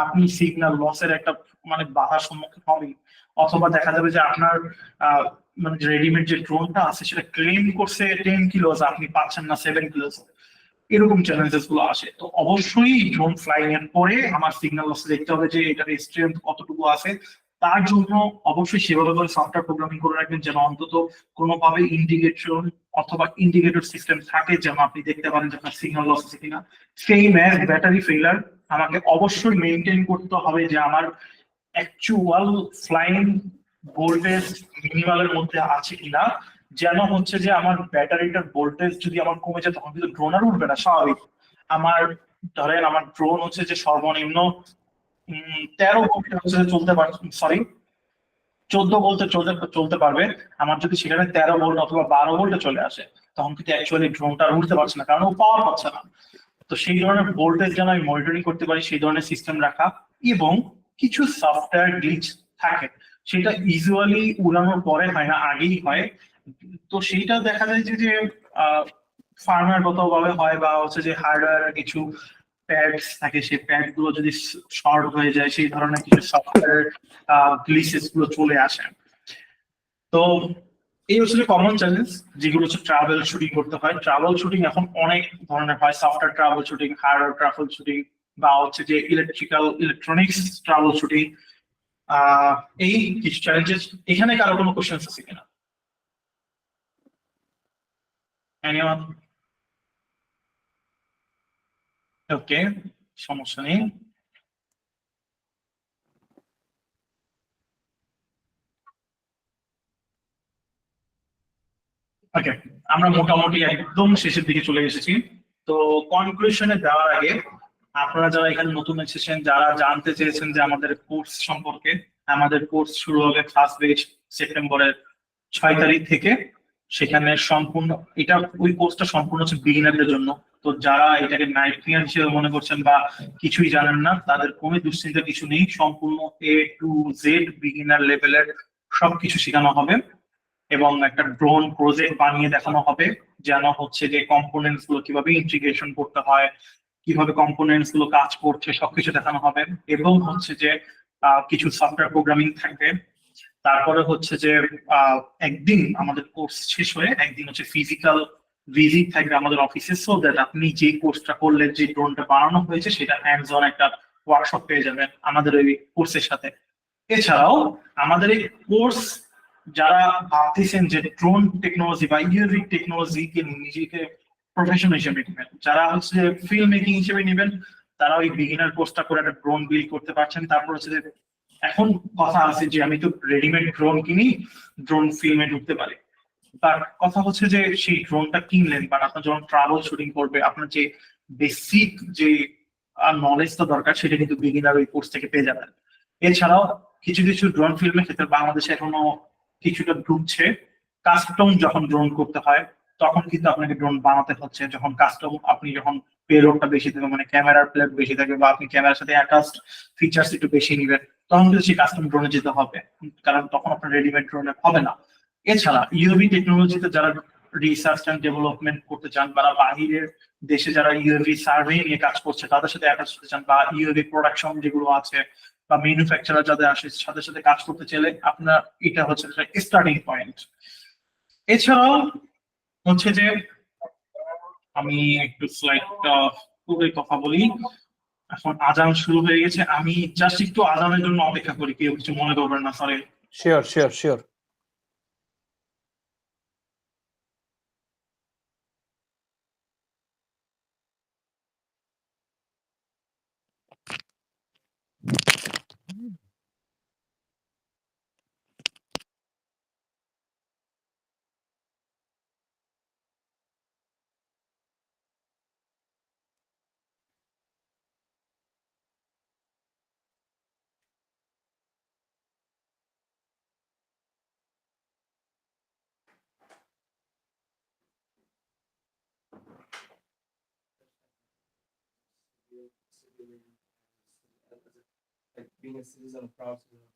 আপনি সিগন্যাল লসের একটা মানে বাধার সম্মুখীন হবেন। অথবা দেখা যাবে যে আপনার মানে রেডিমেড যে ড্রোনটা আছে সেটা ক্লেম করছে 10 কিলোস, আপনি পাচ্ছেন না 7 কিলোস। এরকম চ্যালেঞ্জেস গুলো আসে। তো অবশ্যই ড্রোন ফ্লাইং এর পরে আমার সিগন্যাল লস দেখতে হবে যে এটার স্ট্রেংথ কতটুকু আছে। তার জন্য অবশ্যই সেভাবে করে সফটওয়্যার প্রোগ্রামিং করে রাখবেন যেন অন্তত কোনোভাবে ইন্ডিকেশন অথবা ইন্ডিকেটর সিস্টেম থাকে যেন আপনি দেখতে পারেন যে আপনার সিগন্যাল লস আছে কিনা। সেম অ্যাজ ব্যাটারি ফেলার, আমাকে অবশ্যই মেনটেন করতে হবে যে আমার অ্যাকচুয়াল ফ্লাইং ভোল্টেজ মিনিমালের মধ্যে আছে কিনা, যেন হচ্ছে যে আমার ব্যাটারিটার ভোল্টেজ যদি আমার কমে যায় তখন কিন্তু ড্রোন আর উঠবে না স্বাভাবিক। আমার ধরেন আমার ড্রোন হচ্ছে যে সর্বনিম্ন 13 ভোল্টে হচ্ছে যে চলতে পারে, সরি 14 ভোল্টে চলতে পারবে। আমার যদি সেখানে 13 ভোল্ট অথবা 12 ভোল্টে চলে আসে তখন কিন্তু অ্যাকচুয়ালি ড্রোনটা আর উঠতে পারছে না, কারণ ও পাওয়ার পাচ্ছে না। তো সেই ধরনের ভোল্টেজ যেন আমি মনিটরিং করতে পারি সেই ধরনের সিস্টেম রাখা, এবং কিছু সফটওয়্যার গ্লিচ থাকে সেটা ইউজুয়ালি উড়ানোর পরে হয় না, আগেই হয়। তো সেইটা দেখা যায় যে ফার্মারগত ভাবে হয় বা হচ্ছে যে হার্ডওয়্যার কিছু প্যাডস থাকে, সেই প্যাড গুলো যদি শর্ট হয়ে যায় সেই ধরনের কিছু সফটওয়্যার গ্লিচেস গুলো চলে আসে। তো এই হচ্ছে কমন চ্যালেঞ্জ যেগুলো হচ্ছে ট্রাভেল শুটিং করতে হয়। ট্রাভেল শুটিং এখন অনেক ধরনের হয়, software travel shooting, hardware travel shooting, বা হচ্ছে যে ইলেকট্রনিক্স ট্রাভেল শুটিং। এই কিছু চ্যালেঞ্জেস। এখানে কারো কোনো কোশ্চেন আছে কিনা? এনিওয়ান? ওকে, সমস্যা নেই। ওকে, আমরা মোটামুটি একদম শেষের দিকে চলে এসেছি। তো কনক্লুশনে যাওয়ার আগে আপনারা যারা এখানে নতুন এসেছেন, যারা জানতে চেয়েছেন যে আমাদের কোর্স সম্পর্কে, আমাদের কোর্স শুরু হবে ফার্স্ট ব্যাচ সেপ্টেম্বরের 6 তারিখ থেকে। সেখানে সম্পূর্ণ এটা ওই কোর্সটা সম্পূর্ণ হচ্ছে বিগিনারদের জন্য। তো যারা এটাকে নাইট ক্লিয়ার হিসেবে মনে করছেন বা কিছুই জানেন না তাদের কোনো দুশ্চিন্তা কিছু নেই, সম্পূর্ণ A to Z বিগিনার লেভেলের সবকিছু শেখানো হবে। এবং একটা ড্রোন প্রজেক্ট বানিয়ে দেখানো হবে যেন হচ্ছে যে কম্পোনেন্টস গুলো কিভাবে ইন্টিগ্রেশন করতে হয়, কিভাবে কম্পোনেন্টস গুলো কাজ করছে সবকিছু দেখানো হবে। এবং হচ্ছে যে কিছু সফটওয়্যার প্রোগ্রামিং থাকবে। তারপরে হচ্ছে যে একদিন আমাদের কোর্স শেষ হয়ে একদিন হচ্ছে ফিজিক্যাল ভিজিট থাকবে আমাদের অফিসে, সো দ্যাট আপনি যে কোর্সটা করলেন, যে ড্রোনটা বানানো হয়েছে সেটা হ্যান্ডস অন একটা ওয়ার্কশপ পেয়ে যাবেন আমাদের ওই কোর্সের সাথে। এছাড়াও আমাদের এই কোর্স যারা ভাবতেছেন যে ড্রোন টেকনোলজি বা ইউএভি টেকনোলজিকে নিজেকে প্রফেশন হিসেবে নেবেন, যারা হচ্ছে ফিল্ম মেকিং হিসেবে নেবেন, তারা ওই বিগিনার কোর্সটা করে একটা ড্রোন বিল্ড করতে পারছেন। তারপর হচ্ছে যে এখন কথা আছে যে আমি তো রেডিমেড ড্রোন কিনি, ড্রোন ফিল্মে ঢুকতে পারি। তার কথা হচ্ছে যে সেই ড্রোনটা কিনলেন, বাট আপনার যখন ট্রাভেল শুটিং করবে আপনার যে বেসিক যে নলেজটা দরকার সেটা কিন্তু বিগিনার ওই কোর্স থেকে পেয়ে যাবেন। এছাড়াও কিছু কিছু ড্রোন ফিল্মের ক্ষেত্রে বাংলাদেশে এখনো কিছুটা ঢুকছে। কাস্টম যখন ড্রোন করতে হয় তখন কিন্তু আপনাকে ড্রোন বানাতে হচ্ছে। যখন কাস্টম আপনি যখন পেলোডটা বেশি থাকবে, মানে ক্যামেরার প্লেট বেশি থাকবে বা আপনি ক্যামেরার সাথে অ্যাটাচড ফিচার্স একটু বেশি নেবেন, তখন কিন্তু সেই কাস্টম ড্রোনে যেতে হবে, কারণ তখন আপনার রেডিমেড ড্রোনে হবে না। এছাড়া ইউএভি টেকনোলজিতে যারা রিসার্চ এন্ড ডেভেলপমেন্ট করতে চান বা বাহিরের দেশে যারা ইউএভি সার্ভে নিয়ে কাজ করছে তাদের সাথে অ্যাটাচ করতে চান, বা ইউএভি প্রোডাকশন যেগুলো আছে বা ম্যানুফ্যাকচারার যাদের আসে সাথে সাথে কাজ করতে চাইলে আপনার এটা হচ্ছে স্টার্টিং পয়েন্ট। এছাড়াও হচ্ছে যে আমি একটু স্লাইডটা খুবই কথা বলি। এখন আজান শুরু হয়ে গেছে, আমি জাস্ট একটু আজানের জন্য অপেক্ষা করি, কেউ কিছু মনে করবেন না, sorry. Sure sure sure. Being a citizen of proud citizen.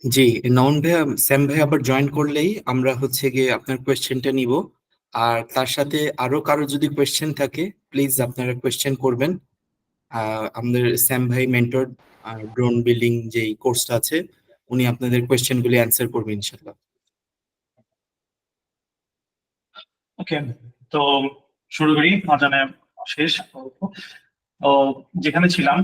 জি, নয়ন ভাইয়া, স্যাম ভাই আবার জয়েন করলেই আমরা হচ্ছে গিয়ে আপনার কোয়েশ্চেনটা নিব। আর তার সাথে আরো কারো যদি কোয়েশ্চেন থাকে প্লিজ আপনারা কোয়েশ্চেন করবেন। আমাদের স্যাম ভাই মেন্টর ড্রোন বিল্ডিং যেই কোর্সটা আছে, উনি আপনাদের কোয়েশ্চেন গুলি অ্যান্সার করবেন ইনশাল্লাহ। ওকে, তো শুরু করি। আজানে শেষ। তো যেখানে ছিলাম,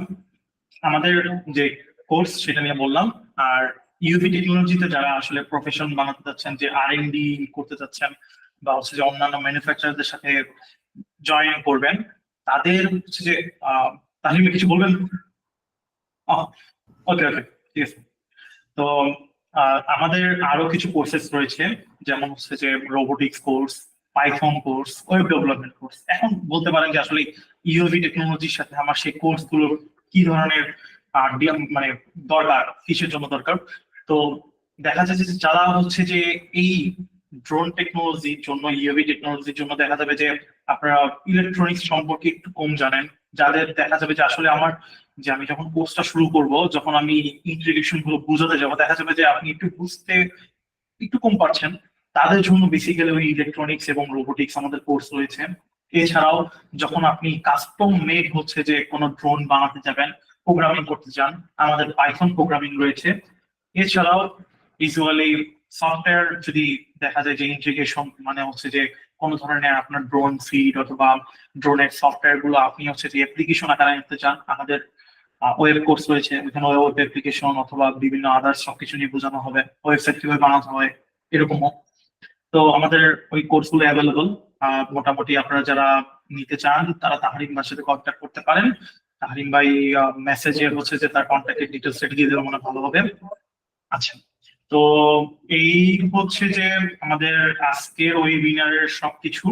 আমাদের যে কোর্স সেটা নিয়ে বললাম। আর ইউভি টেকনোলজিতে যারা আসলে প্রফেশন বানাতে চাচ্ছেন, যে R&D করতে চাচ্ছেন, বা হচ্ছে যে অন্যান্য ম্যানুফ্যাকচারারদের সাথে জয়েন করবেন, তাদের হচ্ছে যে তাহলে কিছু বলবেন? ওকে ওকে, ঠিক আছে। তো আমাদের আরো কিছু কোর্সেস রয়েছে, যেমন হচ্ছে যে robotics course, Python course, web development course. এখন বলতে পারেন যে আসলে ইউভি টেকনোলজির সাথে আমার সেই কোর্স গুলোর কি ধরনের মানে দরকার, কিসের জন্য দরকার। তো দেখা যাচ্ছে যে যারা হচ্ছে যে এই ড্রোন টেকনোলজির জন্য, ইউভি টেকনোলজির জন্য দেখা যাবে যে আপনারা ইলেকট্রনিক্স সম্পর্কে একটু কম জানেন, যাদের দেখা যাবে যে আসলে আমার, যে আমি যখন কোর্সটা শুরু করব, যখন আমি ইন্ট্রোডাকশন গুলো বোঝাতে যাবো, দেখা যাবে যে আপনি একটু বুঝতে একটু কম পারছেন, তাদের জন্য বেসিক্যালি ওই ইলেকট্রনিক্স এবং রোবোটিক্স আমাদের কোর্স রয়েছে। এছাড়াও যখন আপনি কাস্টম মেড হচ্ছে যে কোনো ড্রোন বানাতে যাবেন, প্রোগ্রামিং করতে চান, আমাদের পাইথন প্রোগ্রামিং রয়েছে। এছাড়াও ইউজুয়ালি সফটওয়্যার যদি দেখা যায় যে ইন্টিগ্রেশন, মানে হচ্ছে যে কোনো ধরনের আপনার ড্রোন ফিড অথবা ড্রোনের সফটওয়্যার গুলো আপনি হচ্ছে যে অ্যাপ্লিকেশন আকারে আনতে চান, আমাদের ওয়েব কোর্স রয়েছে। এখানে ওয়েব অ্যাপ্লিকেশন অথবা বিভিন্ন আদার্স সবকিছু নিয়ে বোঝানো হবে, ওয়েবসাইট কিভাবে বানাতে হয় এরকমও। তো আমাদের ওই কোর্স গুলো অ্যাভেলেবল। মোটামুটি আপনারা যারা নিতে চান তারা তাহরিম ভাইয়ের সাথে কন্ট্যাক্ট করতে পারেন। তাহরিম ভাই মেসেজে হচ্ছে যে তার কন্ট্যাক্টের ডিটেলস সেটা দিয়ে দিলে মনে হয় ভালো হবে। আচ্ছা, তো এই হচ্ছে যে আমাদের আজকের ওয়েবিনারের সবকিছু।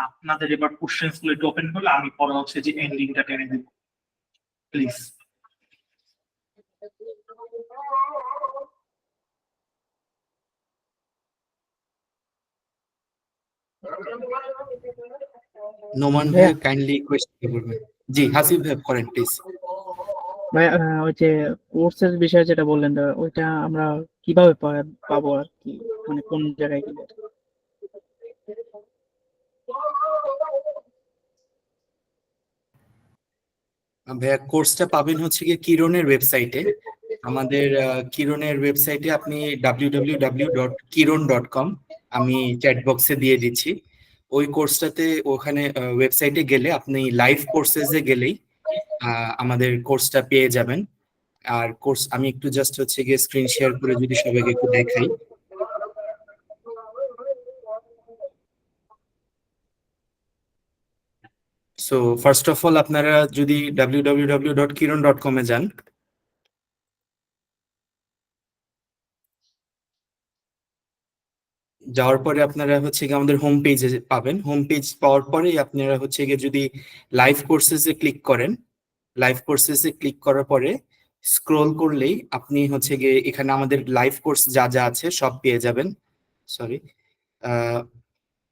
আপনাদের এবার কোশ্চেন্স গুলো একটু ওপেন করলে আমি পরে হচ্ছে যে এন্ডিংটা টেনে দিব, প্লিজ। নোমান ভাইয়া কাইন্ডলি কোয়েশ্চেন করবেন। জি, হাসিব ভাই করেন প্লিজ। ভাই ওই যে কোর্সের বিষয়ে যেটা বললেন ওইটা আমরা কিভাবে পাবো আর কি, মানে কোন জায়গায় গেলে? ভাইয়া কোর্সটা পাবেন হচ্ছে গিয়ে কিরণের ওয়েবসাইটে। আমাদের কিরণের ওয়েবসাইটে আপনি www.kiron.com, আমি চ্যাট বক্সে দিয়ে দিচ্ছি। ওই কোর্সটাতে ওখানে ওয়েবসাইটে গেলে আপনি লাইভ কোর্সেসে গেলেই আমাদের কোর্সটা পেয়ে যাবেন। আর কোর্স আমি একটু জাস্ট হচ্ছে গিয়ে স্ক্রিন শেয়ার করে যদি সবাইকে একটু দেখাই। সো ফার্স্ট অফ অল আপনারা যদি www.kiron.com এ যান, যাওয়ার পরে আপনারা হচ্ছে গিয়ে আমাদের হোম পেজে পাবেন। হোম পেজ পাওয়ার পরে আপনারা হচ্ছে গিয়ে যদি লাইভ কোর্সেসে ক্লিক করেন, লাইভ কোর্সেসে ক্লিক করার পরে স্ক্রোল করলেই আপনি হচ্ছে গিয়ে এখানে আমাদের লাইভ কোর্স যা যা আছে সব পেয়ে যাবেন। সরি,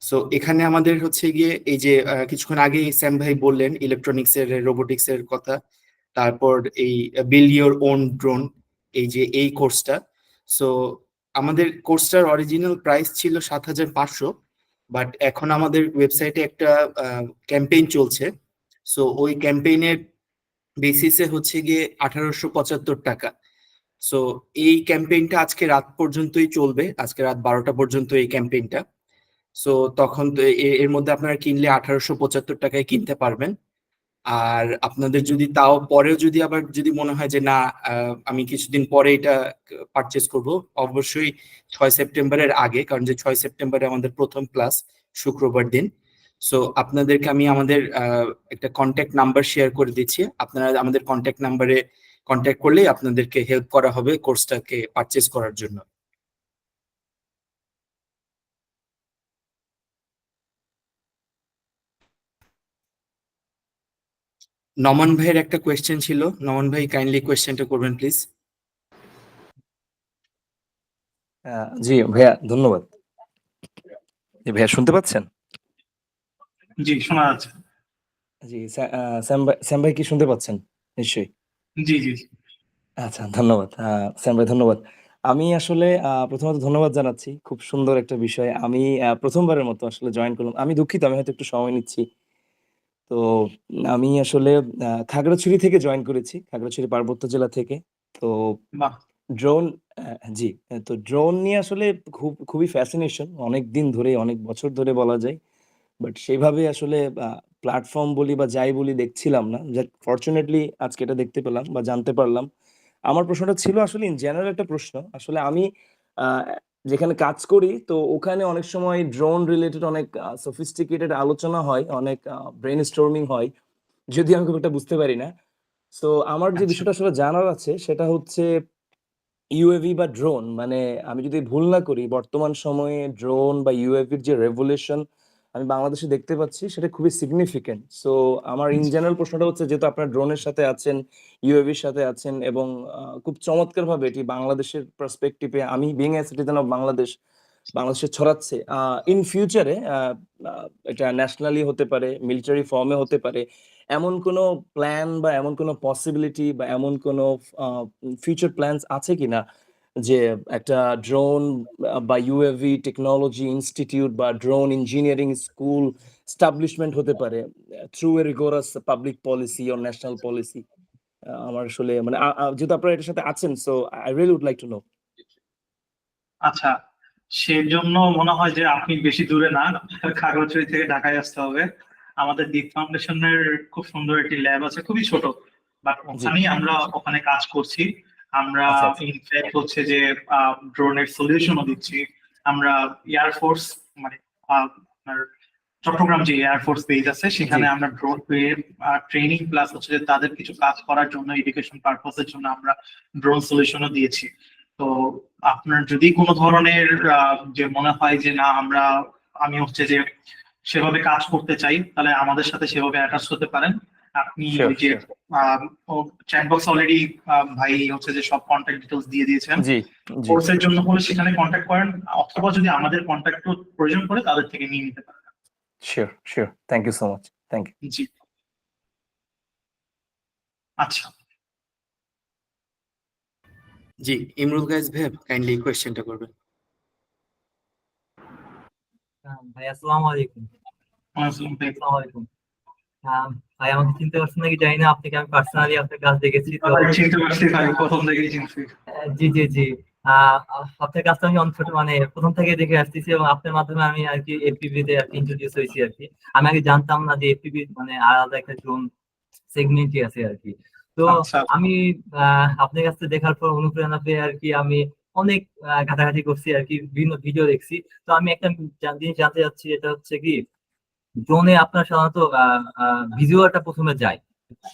সো এখানে আমাদের হচ্ছে গিয়ে এই যে কিছুক্ষণ আগে স্যাম ভাই বললেন ইলেকট্রনিক্স এর রোবোটিক্স এর কথা, তারপর এই বিল্ড ইওর ওন ড্রোন, এই যে এই কোর্সটা। সো আমাদের কোর্সটার অরিজিনাল প্রাইস ছিল 7,500, বাট এখন আমাদের ওয়েবসাইটে একটা ক্যাম্পেইন চলছে। সো ওই ক্যাম্পেইনের বেসিসে হচ্ছে গিয়ে 1,875 টাকা। সো এই ক্যাম্পেইনটা আজকে রাত পর্যন্তই চলবে, আজকে রাত 12টা পর্যন্ত এই ক্যাম্পেইনটা। সো তখন তো এর মধ্যে আপনারা কিনলে 1,875 টাকায় কিনতে পারবেন। আর আপনাদের যদি তাও পরেও যদি আবার যদি মনে হয় যে না আমি কিছুদিন পরে এটা পারচেস করব, অবশ্যই 6 সেপ্টেম্বরের আগে, কারণ যে 6 সেপ্টেম্বরে আমাদের প্রথম ক্লাস শুক্রবার দিন। সো আপনাদেরকে আমি আমাদের একটা কন্ট্যাক্ট নাম্বার শেয়ার করে দিচ্ছি, আপনারা আমাদের কন্ট্যাক্ট নাম্বারে কন্ট্যাক্ট করলেই আপনাদেরকে হেল্প করা হবে কোর্সটাকে পারচেস করার জন্য। নমন ভাইয়ের একটা কোয়েশ্চেন ছিল, নমন ভাই কাইন্ডলি কোয়েশ্চেনটা করবেন প্লিজ। জি ভাইয়া, ধন্যবাদ। ভাইয়া শুনতে পাচ্ছেন? জি, শোনা যাচ্ছে। জি, স্যাম ভাই কি শুনতে পাচ্ছেন? নিশ্চয়ই। জি জি। আচ্ছা, ধন্যবাদ স্যাম ভাই, ধন্যবাদ। আমি আসলে প্রথমত ধন্যবাদ জানাচ্ছি, খুব সুন্দর একটা বিষয়। আমি প্রথমবারের মতো আসলে জয়েন করলাম। আমি দুঃখিত, আমি হয়তো একটু সময় নিচ্ছি। তো আমি আসলে খাগড়াছড়ি থেকে জয়েন করেছি, খাগড়াছড়ি পার্বত্য জেলা থেকে। তো বাহ। ড্রোন, জি, তো ড্রোন নিয়ে আসলে খুবই ফ্যাসিনেশন, অনেক দিন ধরে, অনেক বছর ধরে বলা যায়। বাট সেভাবে আসলে প্ল্যাটফর্ম বলি বা যাই বলি দেখছিলাম না। ফরচুনেটলি আজকে এটা দেখতে পেলাম বা জানতে পারলাম। আমার প্রশ্নটা ছিল আসলে ইন জেনারেল একটা প্রশ্ন। আসলে আমি যেখানে কাজ করি তো ওখানে অনেক সময় ড্রোন রিলেটেড অনেক সফিস্টিকেটেড আলোচনা হয়, অনেক ব্রেন স্টর্মিং হয়। যদিও আমি খুব একটা বুঝতে পারি না। সো আমার যে আচ্ছা বিষয়টা আসলে জানার আছে সেটা হচ্ছে ইউএভি বা ড্রোন, মানে আমি যদি ভুল না করি বর্তমান সময়ে ড্রোন বা ইউএভির যে রেভলিউশন আমি বাংলাদেশে দেখতে পাচ্ছি সেটা খুবই সিগনিফিকেন্ট। সো আমার ইন জেনারেল প্রশ্নটা হচ্ছে, যেহেতু আপনার ড্রোনের সাথে আছেন, ইউএভির সাথে আছেন এবং খুব চমৎকার ভাবে এটি বাংলাদেশের পার্সপেক্টিভে, আমি being a citizen of Bangladesh, বাংলাদেশে ছড়াচ্ছে। ইন ফিউচারে এটা ন্যাশনালি হতে পারে, মিলিটারি ফর্মে হতে পারে, এমন কোনো প্ল্যান বা এমন কোনো পসিবিলিটি বা এমন কোনো ফিউচার প্ল্যানস আছে কিনা যে একটা ড্রোন বা ইউএভি টেকনোলজি ইনস্টিটিউট বা ড্রোন ইঞ্জিনিয়ারিং স্কুল স্টাবলিশমেন্ট হতে পারে through a rigorous public policy or national policy? আমার আসলে মানে যেহেতু আপনারা এটার সাথে আছেন, so I really would like to know. আচ্ছা, সেজন্য মনে হয় যে আপনি বেশি দূরে না, খাগড়াছড়ি থেকে ঢাকায় আসতে হবে। আমাদের দ্বীপ ফাউন্ডেশনের খুব সুন্দর একটি ল্যাব আছে, খুবই ছোট, বাট জি, ওখানেই আমরা ওখানে কাজ করছি। আমরা আচ্ছা আচ্ছা, ইনফ্যাক্ট হচ্ছে যে ড্রোনের সলিউশনও দিচ্ছি। আমরা এয়ারফোর্স, মানে আপনার চট্টগ্রাম যে এয়ারফোর্স বেজ আছে জি, সেখানে আমরা ড্রোন ট্রেনিং প্লাস হচ্ছে যে তাদের কিছু কাজ করার জন্য এডুকেশন পারপাসের জন্য আমরা ড্রোন সলিউশনও দিয়েছি। তো আপনার যদি কোনো ধরনের যে মনে হয় যে না আমি হচ্ছে যে সেভাবে কাজ করতে চাই, তাহলে আমাদের সাথে সেভাবে অ্যাটাচ হতে পারেন। আপনি শিওর ওই যে শিওর, চ্যাট বক্স অলরেডি ভাই হচ্ছে যে সব কন্ট্যাক্ট ডিটেলস দিয়ে দিয়েছেন। জি জি, কোর্সের জন্য হলে সেখানে কন্ট্যাক্ট করেন, অথবা যদি আমাদের কন্ট্যাক্ট প্রয়োজন পড়ে তাদের থেকে নিয়ে নিতে পারেন। Sure sure, thank you so much, thank you. জি। আচ্ছা, জি, ইমরুল গাইজ ভাই কাইন্ডলি কোয়েশ্চেনটা করবেন। ভাই আসসালামু আলাইকুম। আসসালামু আলাইকুম। ভাই আমাকে চিনতে পারছেন নাকি জানি না, আপনাকে আমি পার্সোনালি আপনার কাজ দেখেছি তো। চিনতে পারছি ভাই, প্রথম থেকেই চিনছি। জি জি জি। আপনার কাজটা আমি অনেক ছোট মানে প্রথম থেকে দেখে আসতেছি, এবং আপনার মাধ্যমে আমি আর কি এফপিবি তে আর কি ইন্ট্রোডিউস হয়েছি আর কি। আমি আগে জানতাম না যে এফপিবি মানে আলাদা একটা জোন সেগমেন্টই আছে আর কি। তো আচ্ছা আমি আপনার কাছ থেকে দেখার পর অনুপ্রেরণা পেয়ে আর কি আমি অনেক ঘাটাঘাটি করছি আর কি, বিভিন্ন ভিডিও দেখছি। তো আমি একটা জিনিস জানতে চাচ্ছি, এটা হচ্ছে কি ড্রোনে আপনার সাধারণত ভিজুয়ালটা প্রথমে যায়,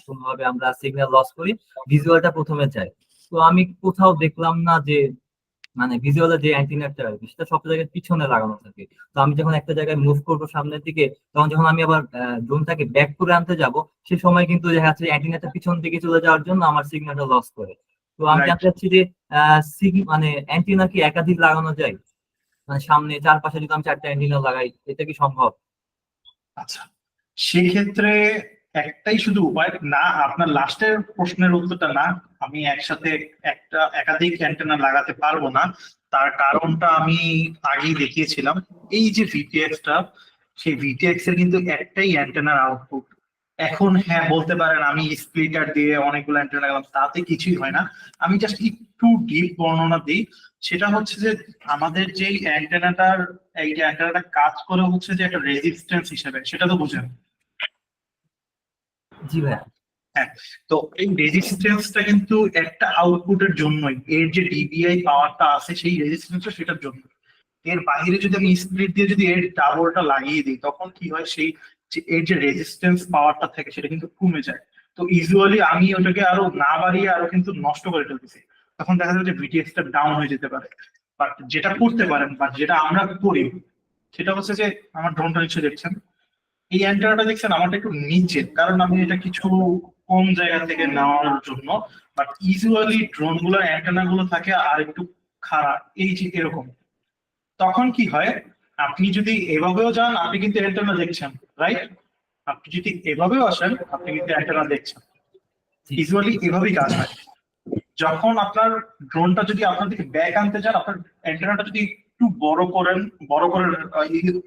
কোনোভাবে আমরা সিগন্যাল লস করি, ভিজুয়ালটা প্রথমে যায়। তো আমি কোথাও দেখলাম না যে মানে ভিজুয়ালের যে অ্যান্টিনাটা সেটা সব জায়গায় পিছনে লাগানো থাকে। তো আমি যখন একটা জায়গায় মুভ করবো সামনের দিকে, তখন যখন আমি আবার ড্রোনটাকে ব্যাক করে আনতে যাব, সে সময় কিন্তু দেখা যাচ্ছে অ্যান্টিনাটা পিছন দিকে চলে যাওয়ার জন্য আমার সিগন্যালটা লস করে। তো আমি Right. জানতে চাচ্ছি যে মানে অ্যান্টিনা কি একাধিক লাগানো যায়, মানে সামনে চারপাশে যদি আমি 4টা অ্যান্টিনা লাগাই, এটা কি সম্ভব? আচ্ছা, সেক্ষেত্রে একটাই শুধু উপায় না, আপনার লাস্টের প্রশ্নের উত্তরটা না, আমি একসাথে একাধিক অ্যান্টেনা লাগাতে পারবো না। তার কারণটা আমি আগেই দেখিয়েছিলাম। এই যে ভিটিএক্স টা, সেই ভিটিএক্স এর কিন্তু একটাই অ্যান্টেনার আউটপুট। এখন হ্যাঁ বলতে পারেন আমি স্প্লিটার দিয়ে অনেকগুলো অ্যান্টেনা লাগালাম, তাতে কিছুই হয় না। আমি জাস্ট একটু ডিপ বর্ণনা দিই। সেটা হচ্ছে যে আমাদের যেই অ্যান্টেনাটার এই অ্যান্টেনাটা কাজ করে হচ্ছে যে একটা রেজিস্ট্যান্স হিসেবে, সেটা তো বুঝেন। জি ভাইয়া। হ্যাঁ, তো এই রেজিস্ট্যান্সটা কিন্তু একটা আউটপুটের জন্যই, এর যে ডিবিআই পাওয়ারটা আছে সেই রেজিস্ট্যান্সটা সেটার জন্য। এর বাইরে যদি আমি স্প্লিট দিয়ে যদি এর ডাবলটা লাগিয়ে দিই, তখন কি হয়, সেই এর যে রেজিস্ট্যান্স পাওয়ারটা থাকে সেটা কিন্তু কমে যায়। তো ইউজুয়ালি আমি ওটাকে আরো না বাড়িয়ে আরো কিন্তু নষ্ট করে ফেলতেছি। তখন দেখা যাবে যে ভিটিএক্স টা ডাউন হয়ে যেতে পারে। বাট যেটা করতে পারেন বা যেটা আমরা করি সেটা হচ্ছে যে, আমার ড্রোনটা নিশ্চয়ই দেখছেন, এই অ্যান্টেনাটা দেখছেন আমারটা একটু নিচে, কারণ আমি এটা কিছু কম জায়গা থেকে নেওয়ার জন্য। বাট ইউজুয়ালি ড্রোন গুলোর অ্যান্টেনা গুলো থাকে আর একটু খারাপ, এই যে এরকম। তখন কি হয়, আপনি যদি এভাবেও যান আপনি কিন্তু অ্যান্টেনা দেখছেন, রাইট? আপনি যদি এভাবেও আসেন আপনি কিন্তু অ্যান্টেনা দেখছেন। ইউজুয়ালি এভাবেই কাজ হয়। যখন আপনার ড্রোনটা যদি আপনার দিকে ব্যাক আনতে চান, আপনার অ্যান্টেনাটা যদি একটু বড় করে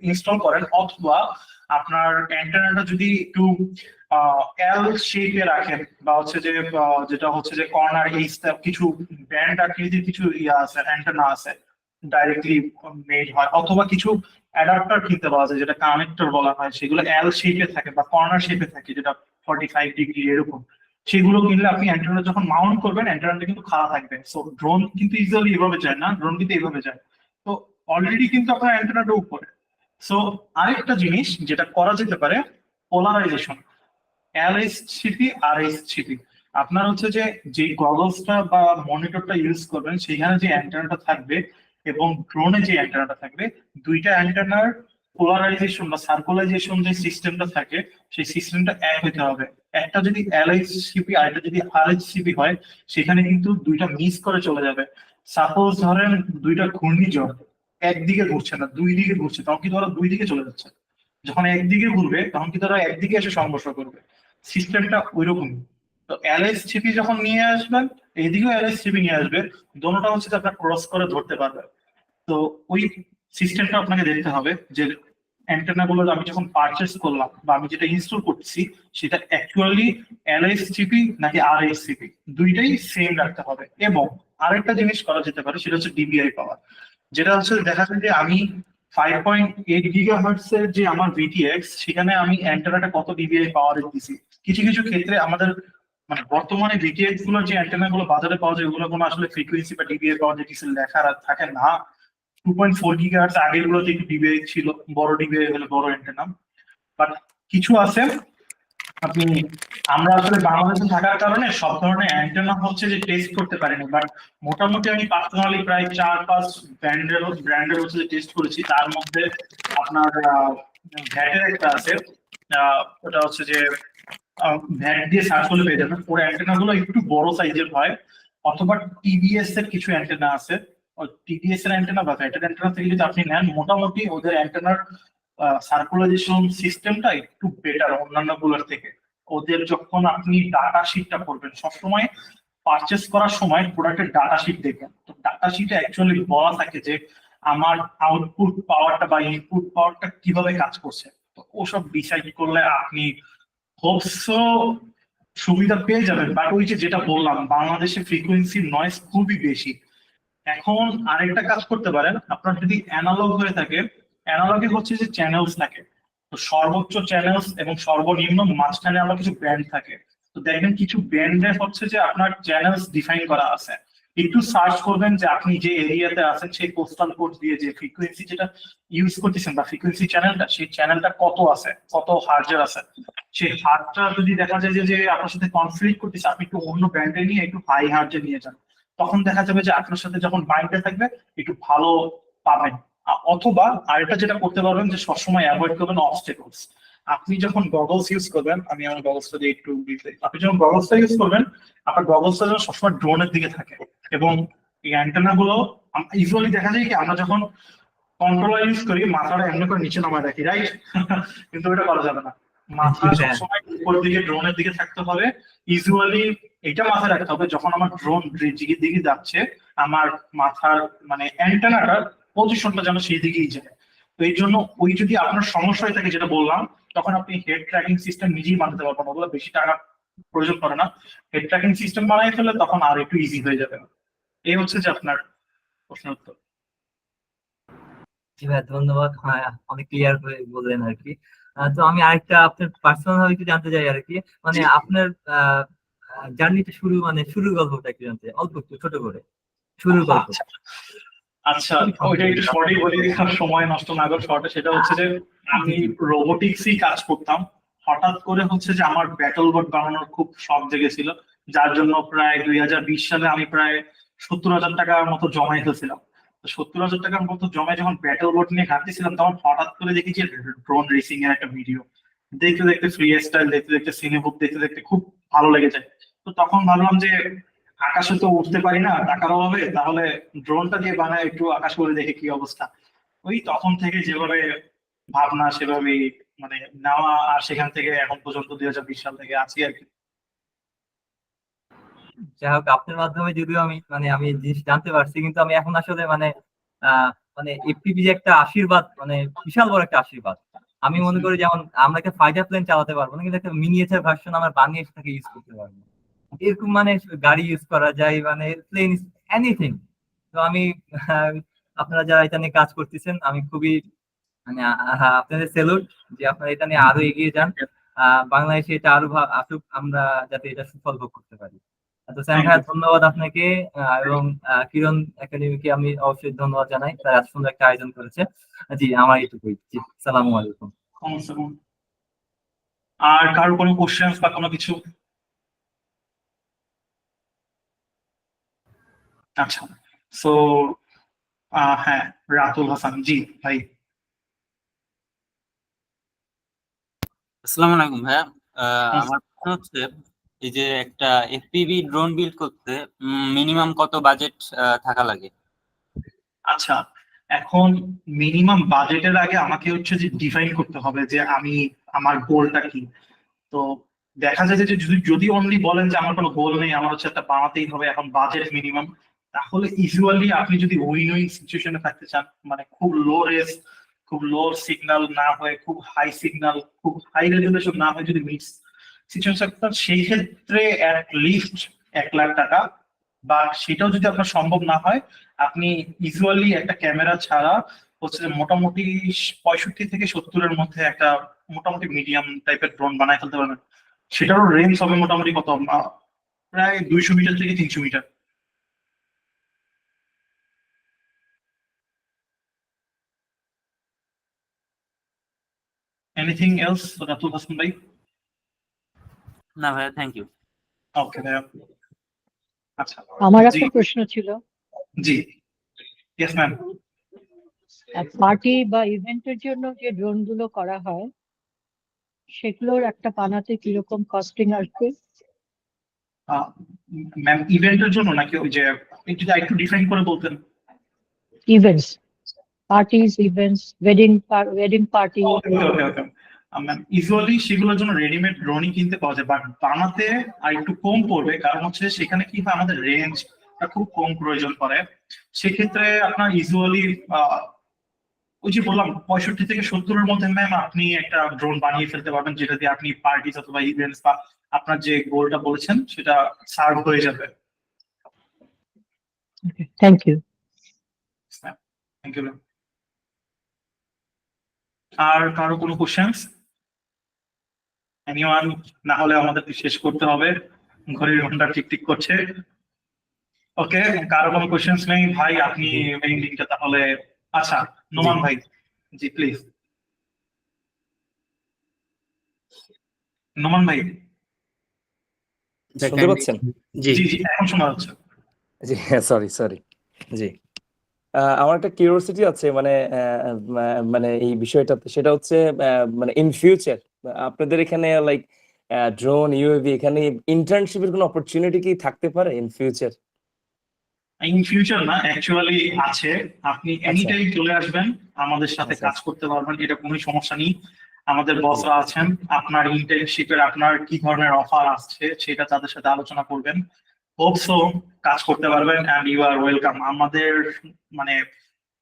ইনস্টল করেন, অথবা আপনার অ্যান্টেনাটা যদি একটু এল শেপে রাখেন, বা হচ্ছে যে যেটা হচ্ছে যে কর্নার এই কিছু ব্যান্ড আকৃতির কিছু ইয়ে আছে, অ্যান্টেনা আছে ডাইরেক্টলি মেড হয়, অথবা কিছু অ্যাডাপ্টার কিনতে পাওয়া যায় যেটা কানেক্টর বলা হয়, সেগুলো এল শেপে থাকে বা কর্নার শেপে থাকে, যেটা 45 ডিগ্রি এরকম। সেগুলো কিনলে আপনি অ্যান্টেনা যখন মাউন্ট করবেন অ্যান্টেনাটা কিন্তু খাড়া থাকবে। সো ড্রোন কিন্তু ইজিলি এভাবে যায় না, ড্রোন কিন্তু এইভাবে যায়। তো অলরেডি কিন্তু আপনার অ্যান্টেনাটা উপরে। সো আরেকটা জিনিস যেটা করা যেতে পারে, পোলারাইজেশন, এলএসসিপি আর এসসিপি। আপনার হচ্ছে যে গগলসটা বা মনিটরটা ইউজ করবেন, সেখানে যে অ্যান্টেনাটা থাকবে এবং ড্রোনে যে অ্যান্টেনাটা থাকবে, দুইটা অ্যান্টেনার পোলারাইজেশন বা সার্কুলাইজেশন যে সিস্টেমটা থাকে, সেই সিস্টেমটা এক হইতে হবে। একটা যদি এলএসসিপি আর একটা যদি আরএসসিপি হয়, সেখানে কিন্তু দুইটা মিস করে চলে যাবে। সাপোজ ধরেন দুইটা ঘূর্ণিঝড় একদিকে ঘুরছে না, দুই দিকে ঘুরছে, তখন কিন্তু ওরা দুই দিকে চলে যাচ্ছে। যখন একদিকে ঘুরবে তখন কিন্তু তারা একদিকে এসে সংঘর্ষ করবে। সিস্টেমটা ওইরকমই। তো এলএসসিপি যখন নিয়ে আসবেন, এদিকেও এলএসসিপি নিয়ে আসবে, দোনোটা হচ্ছে যে আপনার ক্রস করে ধরতে পারবে। তো ওই সিস্টেমটা আপনাকে দেখতে হবে যে অ্যান্টেনা গুলো আমি যখন পারচেস করলাম বা আমি যেটা ইনস্টল করছি, সেটা অ্যাকচুয়ালি এলএসসিপি নাকি আরএসসিপি, দুইটাই সেম রাখতে হবে। এবং আরেকটা জিনিস করা যেতে পারে, সেটা হচ্ছে ডিবিআই পাওয়ার। যেটা হচ্ছে দেখা যায় যে আমি 5.8 গিগাহার্টজ এর যে আমার ভিটিএক্স, সেখানে আমি অ্যান্টেনাটা কত ডিবিআই পাওয়ার দিচ্ছি। কিছু কিছু ক্ষেত্রে আমাদের মানে বর্তমানে ভিটিএক্স গুলোর যে অ্যান্টেনা গুলো বাজারে পাওয়া যায়, ওগুলো কোনো আসলে ফ্রিকোয়েন্সি বা ডিবিআই পাওয়ার যে কিছু লেখা থাকে না। 2.4 গিগাহার্টজ আগের গুলোতে একটু ডিবিআই ছিল, বড় ডিবিআই হলে বড় অ্যান্টেনা। বাট কিছু আছে আপনি, আমরা আসলে বাংলাদেশে থাকার কারণে সব ধরনের অ্যান্টেনা হচ্ছে যে টেস্ট করতে পারিনি। বাট মোটামুটি আমি পার্সোনালি প্রায় 4-5 ব্র্যান্ডের হচ্ছে যে টেস্ট করেছি। তার মধ্যে আপনার ভ্যাটের একটা আছে, ওটা হচ্ছে যে ভ্যাট দিয়ে সার্চ করলে পেয়ে যাবেন। ওর অ্যান্টেনা গুলো একটু বড় সাইজের হয়। অথবা টিভিএস এর কিছু অ্যান্টেনা আছে, টিভিএস এর অ্যান্টেনা বা ভ্যাটের অ্যান্টেনা থেকে যদি আপনি নেন, মোটামুটি ওদের অ্যান্টেনার সার্কুলাইজেশন সিস্টেমটা একটু বেটার অন্যান্য গুলোর থেকে। ওদের যখন আপনি ডাটা শিটটা করবেন, সবসময় পারচেস করার সময় প্রোডাক্টের ডাটা শিট দেখবেন। তো ডাটা শিটে অ্যাকচুয়ালি বলা থাকে যে আমার আউটপুট পাওয়ারটা বা ইনপুট পাওয়ারটা কিভাবে কাজ করছে। তো ওসব ডিসাইড করলে আপনি হোপসো সুবিধা পেয়ে যাবেন। বাট ওই যে যেটা বললাম, বাংলাদেশে ফ্রিকোয়েন্সি নয়েজ খুবই বেশি। এখন আরেকটা কাজ করতে পারেন, আপনার যদি অ্যানালগ হয়ে থাকে, অ্যানালগে হচ্ছে যে চ্যানেলস থাকে, তো সর্বোচ্চ চ্যানেলস এবং সর্বনিম্ন মাঝখানে আবার কিছু ব্যান্ড থাকে। তো দেখবেন কিছু ব্যান্ডে হচ্ছে যে আপনার চ্যানেলস ডিফাইন করা আছে। একটু সার্চ করবেন যে আপনি যে এরিয়াতে আছেন সেই পোস্টাল কোড দিয়ে যে ফ্রিকোয়েন্সি যেটা ইউজ করতেছেন বা ফ্রিকোয়েন্সি চ্যানেলটা, সেই চ্যানেলটা কত আছে, কত হার্জের আছে। সেই হার্জটা যদি দেখা যায় যে আপনার সাথে কনফ্লিক্ট করতেছে, আপনি একটু অন্য ব্যান্ডে নিয়ে একটু হাই হার্জে নিয়ে যান, তখন দেখা যাবে যে আপনার সাথে যখন বাইন্ডে থাকবে একটু ভালো পাবেন। অথবা আরেকটা যেটা করতে পারবেন যে সবসময় অ্যাভয়েড করবেন অবস্টেকলস। আপনি যখন গগলস ইউজ করবেন, আমি আমার গগলসটা দিয়ে একটু আপনি যখন গগলসটা ইউজ করবেন, আপনার গগলসটা যেন সবসময় ড্রোনের দিকে থাকে। এবং এই অ্যান্টেনা গুলো ইউজুয়ালি দেখা যায় কি আমরা যখন কন্ট্রোলার ইউজ করি মাথাটা এমনি করে নিচে নামায় রাখি, রাইট? কিন্তু এটা করা যাবে না, মাথা সবসময় উপরের দিকে ড্রোনের দিকে থাকতে হবে। ইউজুয়ালি এটা মাথায় রাখতে হবে যখন আমার ড্রোন দিকে যাচ্ছে, আমার মাথার মানে অ্যান্টেনাটার পজিশনটা যেন সেই দিকেই যায়। তো এই জন্য ওই যদি আপনার সমস্যা হয়ে থাকে যেটা বললাম, তখন আপনি হেড ট্র্যাকিং সিস্টেম নিজেই বানাতে পারবেন, ওগুলো বেশি টাকা প্রয়োজন করে না। হেড ট্র্যাকিং সিস্টেম বানাই ফেলে তখন আর একটু ইজি হয়ে যাবে। এই হচ্ছে যে আপনার প্রশ্নের উত্তর। জি ভাই, ধন্যবাদ। হ্যাঁ, অনেক ক্লিয়ার করে বললেন আর কি। তো আমি আরেকটা আপনার পার্সোনাল ভাবে একটু জানতে চাই আর কি, মানে আপনার জার্নিটা শুরুর গল্পটা একটু জানতে চাই, অল্প একটু ছোট করে শুরুর গল্প। আচ্ছা, ওইটা একটু শর্টই বলি, সময় নষ্ট না করে শর্টে। সেটা হচ্ছে যে আমি রোবোটিক্সই কাজ করতাম। হঠাৎ করে হচ্ছে যে আমার ব্যাটল বোট বানানোর খুব শখ জেগেছিল, যার জন্য প্রায় 2020 সালে আমি প্রায় 70,000 টাকার মতো জমাই ফেলছিলাম। 70,000 টাকার মতো জমায় যখন ব্যাটল বোট নিয়ে ঘাটতেছিলাম, তখন হঠাৎ করে দেখি যে ড্রোন রেসিং এর একটা ভিডিও। দেখতে দেখতে ফ্রি স্টাইল দেখতে দেখতে সিনেবুক দেখতে দেখতে খুব ভালো লেগে যায়। তো তখন ভাবলাম যে আকাশে তো উঠতে পারি না টাকার অভাবে, তাহলে ড্রোনটা দিয়ে বানায় একটু আকাশ করে দেখে কি অবস্থা। ওই তখন থেকে যেভাবে ভাবনা সেভাবেই মানে নেওয়া, আর সেখান থেকে এখন পর্যন্ত 2020 সাল থেকে আছি আর কি। যাই হোক, আপনার মাধ্যমে যদিও আমি জিনিস জানতে পারছি, কিন্তু আমি এখন আসলে মানে এফপিভি যে একটা আশীর্বাদ, মানে বিশাল বড় একটা আশীর্বাদ। আমি মনে করি যেমন আমরা একটা ফাইটার প্লেন চালাতে পারবো না, কিন্তু একটা মিনিয়েচার ভার্সন আমরা বানিয়ে সেটাকে ইউজ করতে পারবো। এরকম মানে গাড়ি ইউজ করা যায়, মানে প্লেন, এনিথিং। তো আমি আপনারা যারা এটা নিয়ে কাজ করতেছেন, আমি খুবই মানে আপনাদের স্যালুট যে আপনারা এটা নিয়ে আরো এগিয়ে যান। বাংলাদেশে এটা আরো আসুক, আমরা যাতে এটা সুফল ভোগ করতে পারি। তো স্যাম ভাই, ধন্যবাদ আপনাকে, এবং কিরণ একাডেমিকে আমি অবশ্যই ধন্যবাদ জানাই, তারা এত সুন্দর একটা আয়োজন করেছে। জি, আমার এইটুকুই। জি, আসসালামু আলাইকুম। আর কারো কোনো কোশ্চেন বা কোনো কিছু? আচ্ছা, সো হ্যাঁ, রাতুল হাসান। জি ভাই। আসসালামু আলাইকুম ভাইয়া। আমার প্রশ্ন হচ্ছে, এই যে একটা এফপিভি ড্রোন বিল্ড করতে মিনিমাম কত বাজেট থাকা লাগে? আচ্ছা, এখন মিনিমাম বাজেটের আগে আমাকে হচ্ছে যে ডিফাইন করতে হবে যে আমি আমার গোলটা কি। তো দেখা যায় যে যদি অনলি বলেন যে আমার কোনো গোল নেই, আমার হচ্ছে একটা বানাতেই হবে, এখন বাজেট মিনিমাম, তাহলে ইউজুয়ালি আপনি যদি উইন সিচুয়েশনে থাকতে চান, মানে খুব লো রেস, খুব লো সিগন্যাল না হয়ে খুব হাই সিগন্যাল, খুব হাই রেজুলেশন না হয়ে যদি মিক্স সিচুয়েশন থাকতেন, সেই ক্ষেত্রে অ্যাট লিস্ট 1,00,000 টাকা। বা সেটাও যদি আপনার সম্ভব না হয়, আপনি ইউজুয়ালি একটা ক্যামেরা ছাড়া হচ্ছে যে মোটামুটি 65 থেকে 70-এর মধ্যে একটা মোটামুটি মিডিয়াম টাইপের ড্রোন বানায় ফেলতে পারবেন। সেটারও রেঞ্জ হবে মোটামুটি কত, প্রায় 200 মিটার থেকে 300 metre. Anything else Ratul Hasan ভাই? না ভাইয়া, থ্যাংক ইউ। ওকে ভাইয়া। আচ্ছা, আমার একটা প্রশ্ন ছিল। জি, ইয়েস ম্যাম। পার্টি বা ইভেন্টের জন্য যে ড্রোন গুলো করা হয়, সেগুলোর একটা বানাতে কিরকম কস্টিং আসবে? ম্যাম ইভেন্টের জন্য নাকি ওই যে আপনি যদি একটু ডিফাইন করে বলতেন? Events, parties, events, wedding party. Okay okay okay. Usually সেগুলোর জন্য রেডিমেড ড্রোনই কিনতে পাওয়া যায়, বাট বানাতে আর একটু কম পড়বে, কারণ হচ্ছে সেখানে কি হয় আমাদের রেঞ্জটা খুব কম প্রয়োজন পড়ে। সেক্ষেত্রে আপনার ইউজুয়ালি ওই যে বললাম 65 থেকে 70-এর মধ্যে ম্যাম আপনি একটা ড্রোন বানিয়ে ফেলতে পারবেন, যেটা দিয়ে আপনি পার্টিস অথবা ইভেন্টস বা আপনার যে গোলটা বলেছেন সেটা সার্ভ হয়ে যাবে। Thank you. Thank you. আর কারো কোনো কোশ্চেন্স? এনিওয়ান? না হলে আমাদের শেষ করতে হবে, ঘড়ির ঘন্টা টিক করছে। ওকে, কারো কোনো কোশ্চেন্স নেই ভাই, আপনি মেইন লিঙ্কটা তাহলে। আচ্ছা, নোমান ভাই, জি প্লিজ। নোমান ভাই, শুনতে পাচ্ছেন? জি জি জি এখন শোনা যাচ্ছে। জি, সরি জি। আমার একটা কিউরিওসিটি আছে, মানে মানে এই বিষয়টাতে, সেটা হচ্ছে মানে ইন ফিউচার আপনাদের এখানে লাইক ড্রোন ইউএভি এখানে ইন্টার্নশিপের কোনো অপরচুনিটি কি থাকতে পারে ইন ফিউচার? ইন ফিউচার না, অ্যাকচুয়ালি আছে। আপনি এনি আচ্ছা। টাইম চলে আসবেন, আমাদের সাথে আচ্ছা। কাজ করতে পারবেন, এটা কোনো সমস্যা নেই। আমাদের বসরা আছেন, আপনার ইন্টার্নশিপের আপনার কি ধরনের অফার আসছে সেটা তাদের সাথে আলোচনা করবেন। হোপসো কাজ করতে পারবেন, এন্ড ইউ আর ওয়েলকাম। আমাদের মানে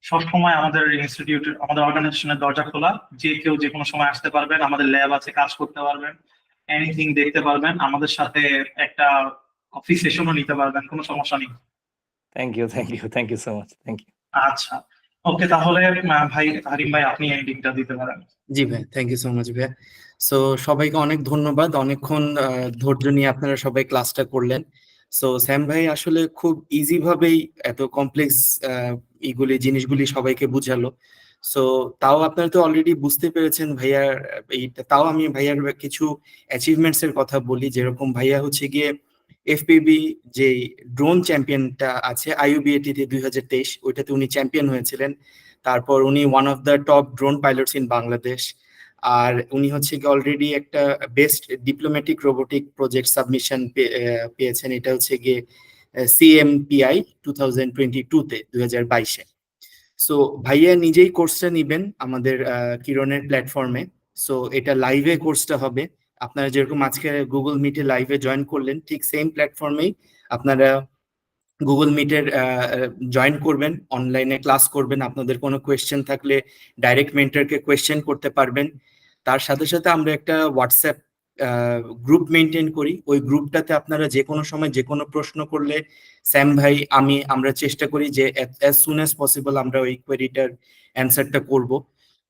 সবসময় আমাদের ইনস্টিটিউট, আমাদের অর্গানাইজেশনের দরজা খোলা, যে কেউ যে কোনো সময় আসতে পারবেন, আমাদের ল্যাব আছে, কাজ করতে পারবেন, এনিথিং দেখতে পারবেন, আমাদের সাথে একটা কফি সেশনও নিতে পারবেন, কোনো সমস্যা নেই। Thank you so much, thank you. আচ্ছা, ওকে, তাহলে ভাই হারিম ভাই আপনি এন্ডিংটা দিতে পারেন। জি ভাই, থ্যাংক ইউ সো মাচ ভাইয়া। সো সবাইকে অনেক ধন্যবাদ, অনেকক্ষণ ধৈর্য নিয়ে আপনারা সবাই ক্লাসটা করলেন। সো স্যাম ভাই আসলে খুব ইজি ভাবেই এত কমপ্লেক্স জিনিসগুলি সবাইকে বুঝালো। সো তাও আপনারা তো অলরেডি বুঝতে পেরেছেন ভাইয়ার এইটা। তাও আমি ভাইয়ার কিছু অ্যাচিভমেন্টস এর কথা বলি, যেরকম ভাইয়া হচ্ছে গিয়ে এফপিবি যে ড্রোন চ্যাম্পিয়নটা আছে আইইউবিএটি তে 2023, ওইটাতে উনি চ্যাম্পিয়ন হয়েছিলেন। তারপর উনি one of the top drone pilots in Bangladesh. আর উনি হচ্ছে কি অলরেডি একটা best diplomatic robotic project submission পেয়েছেন, এটা হচ্ছে গিয়ে CMPI 2022-তে 2022-এ। সো ভাইয়া নিজেই কোর্সটা নিবেন আমাদের কিরণের প্ল্যাটফর্মে। সো এটা লাইভে কোর্সটা হবে, আপনারা যেরকম আজকে গুগল মিটে লাইভে জয়েন করলেন, ঠিক সেম প্ল্যাটফর্মেই আপনারা গুগল মিটের জয়েন করবেন, অনলাইনে ক্লাস করবেন। আপনাদের কোনো কোয়েশ্চেন থাকলে ডাইরেক্ট মেন্টরকে কোয়েশ্চেন করতে পারবেন। তার সাথে সাথে আমরা একটা হোয়াটসঅ্যাপ গ্রুপ মেনটেন করি, ওই গ্রুপটাতে আপনারা যে কোনো সময় যে কোনো প্রশ্ন করলে স্যাম ভাই আমরা চেষ্টা করি যে অ্যাজ সুন অ্যাজ পসিবল আমরা ওই কোয়েরিটার অ্যান্সারটা করব।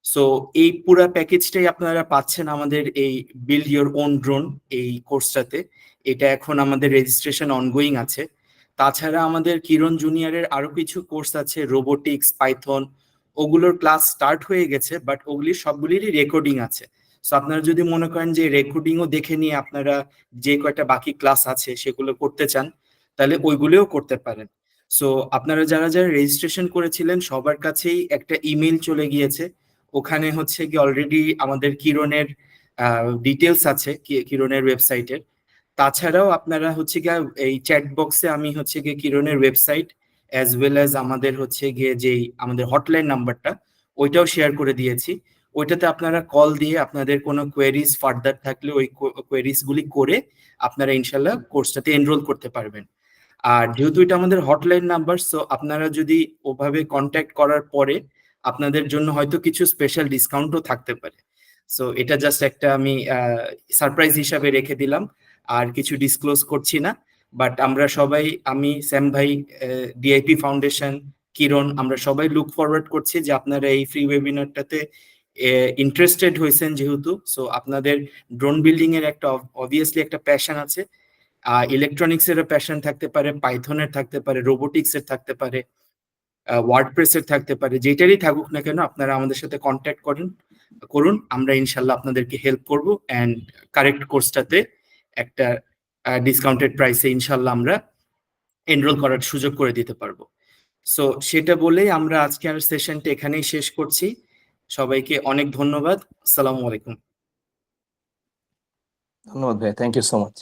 সো এই পুরো প্যাকেজটাই আপনারা পাচ্ছেন আমাদের এই বিল্ড ইওর ওন ড্রোন এই কোর্সটাতে। এটা এখন আমাদের রেজিস্ট্রেশন অনগোয়িং আছে। তাছাড়া আমাদের কিরণ জুনিয়রের আরো কিছু কোর্স আছে, রোবোটিক্স, পাইথন, ওগুলোর ক্লাস স্টার্ট হয়ে গেছে, বাট ওগুলির সবগুলিরই রেকর্ডিং আছে। সো আপনারা যদি মনে করেন যে রেকর্ডিংও দেখে নিয়ে আপনারা যে কয়টা বাকি ক্লাস আছে সেগুলো করতে চান, তাহলে ওইগুলোও করতে পারেন। সো আপনারা যারা যারা রেজিস্ট্রেশন করেছিলেন সবার কাছেই একটা ইমেল চলে গিয়েছে, ওখানে হচ্ছে কি অলরেডি আমাদের কিরণের ডিটেলস আছে, কিরণের ওয়েবসাইটের। তাছাড়াও আপনারা হচ্ছে গিয়ে এই চ্যাট বক্সে আমি হচ্ছে গিয়ে কিরণের ওয়েবসাইট অ্যাজ ওয়েল অ্যাজ আমাদের হচ্ছে গিয়ে যেই আমাদের হটলাইন নাম্বারটা ওইটাও শেয়ার করে দিয়েছি। ওইটাতে আপনারা কল দিয়ে আপনাদের কোনো কোয়েরিজ ফার্দার থাকলে ওই কোয়েরিজ গুলি করে আপনারা ইনশাল্লাহ কোর্সটাতে এনরোল করতে পারবেন। আর যেহেতু এটা আমাদের হটলাইন নাম্বার, সো আপনারা যদি ওভাবে কন্ট্যাক্ট করার পরে আপনাদের জন্য হয়তো কিছু স্পেশাল ডিসকাউন্টও থাকতে পারে। সো এটা জাস্ট একটা আমি সারপ্রাইজ হিসাবে রেখে দিলাম, আর কিছু ডিসক্লোজ করছি না। বাট আমরা সবাই, আমি, স্যাম ভাই, ডিআইপি ফাউন্ডেশন, কিরণ, আমরা সবাই লুক ফরওয়ার্ড করছি যে আপনারা এই ফ্রি ওয়েবিনারটাতে ইন্টারেস্টেড হয়েছেন যেহেতু। সো আপনাদের ড্রোন বিল্ডিং এর একটা অবভিয়াসলি একটা প্যাশন আছে, ইলেকট্রনিক্স এরও প্যাশন থাকতে পারে, পাইথনের থাকতে পারে, রোবোটিক্স এর থাকতে পারে, ওয়ার্ডপ্রেস এর থাকতে পারে, যেটারই থাকুক না কেন আপনারা আমাদের সাথে কন্ট্যাক্ট করুন। আমরা ইনশাল্লাহ আপনাদেরকে হেল্প করব, অ্যান্ড কারেক্ট কোর্সটাতে একটা ডিসকাউন্টেড প্রাইসে ইনশাল্লাহ আমরা এনরোল করার সুযোগ করে দিতে পারবো। সো সেটা বলেই আমরা আজকের সেশনটা এখানেই শেষ করছি। সবাইকে অনেক ধন্যবাদ। আসসালামু আলাইকুম। ধন্যবাদ ভাই, থ্যাংক ইউ সো মাচ।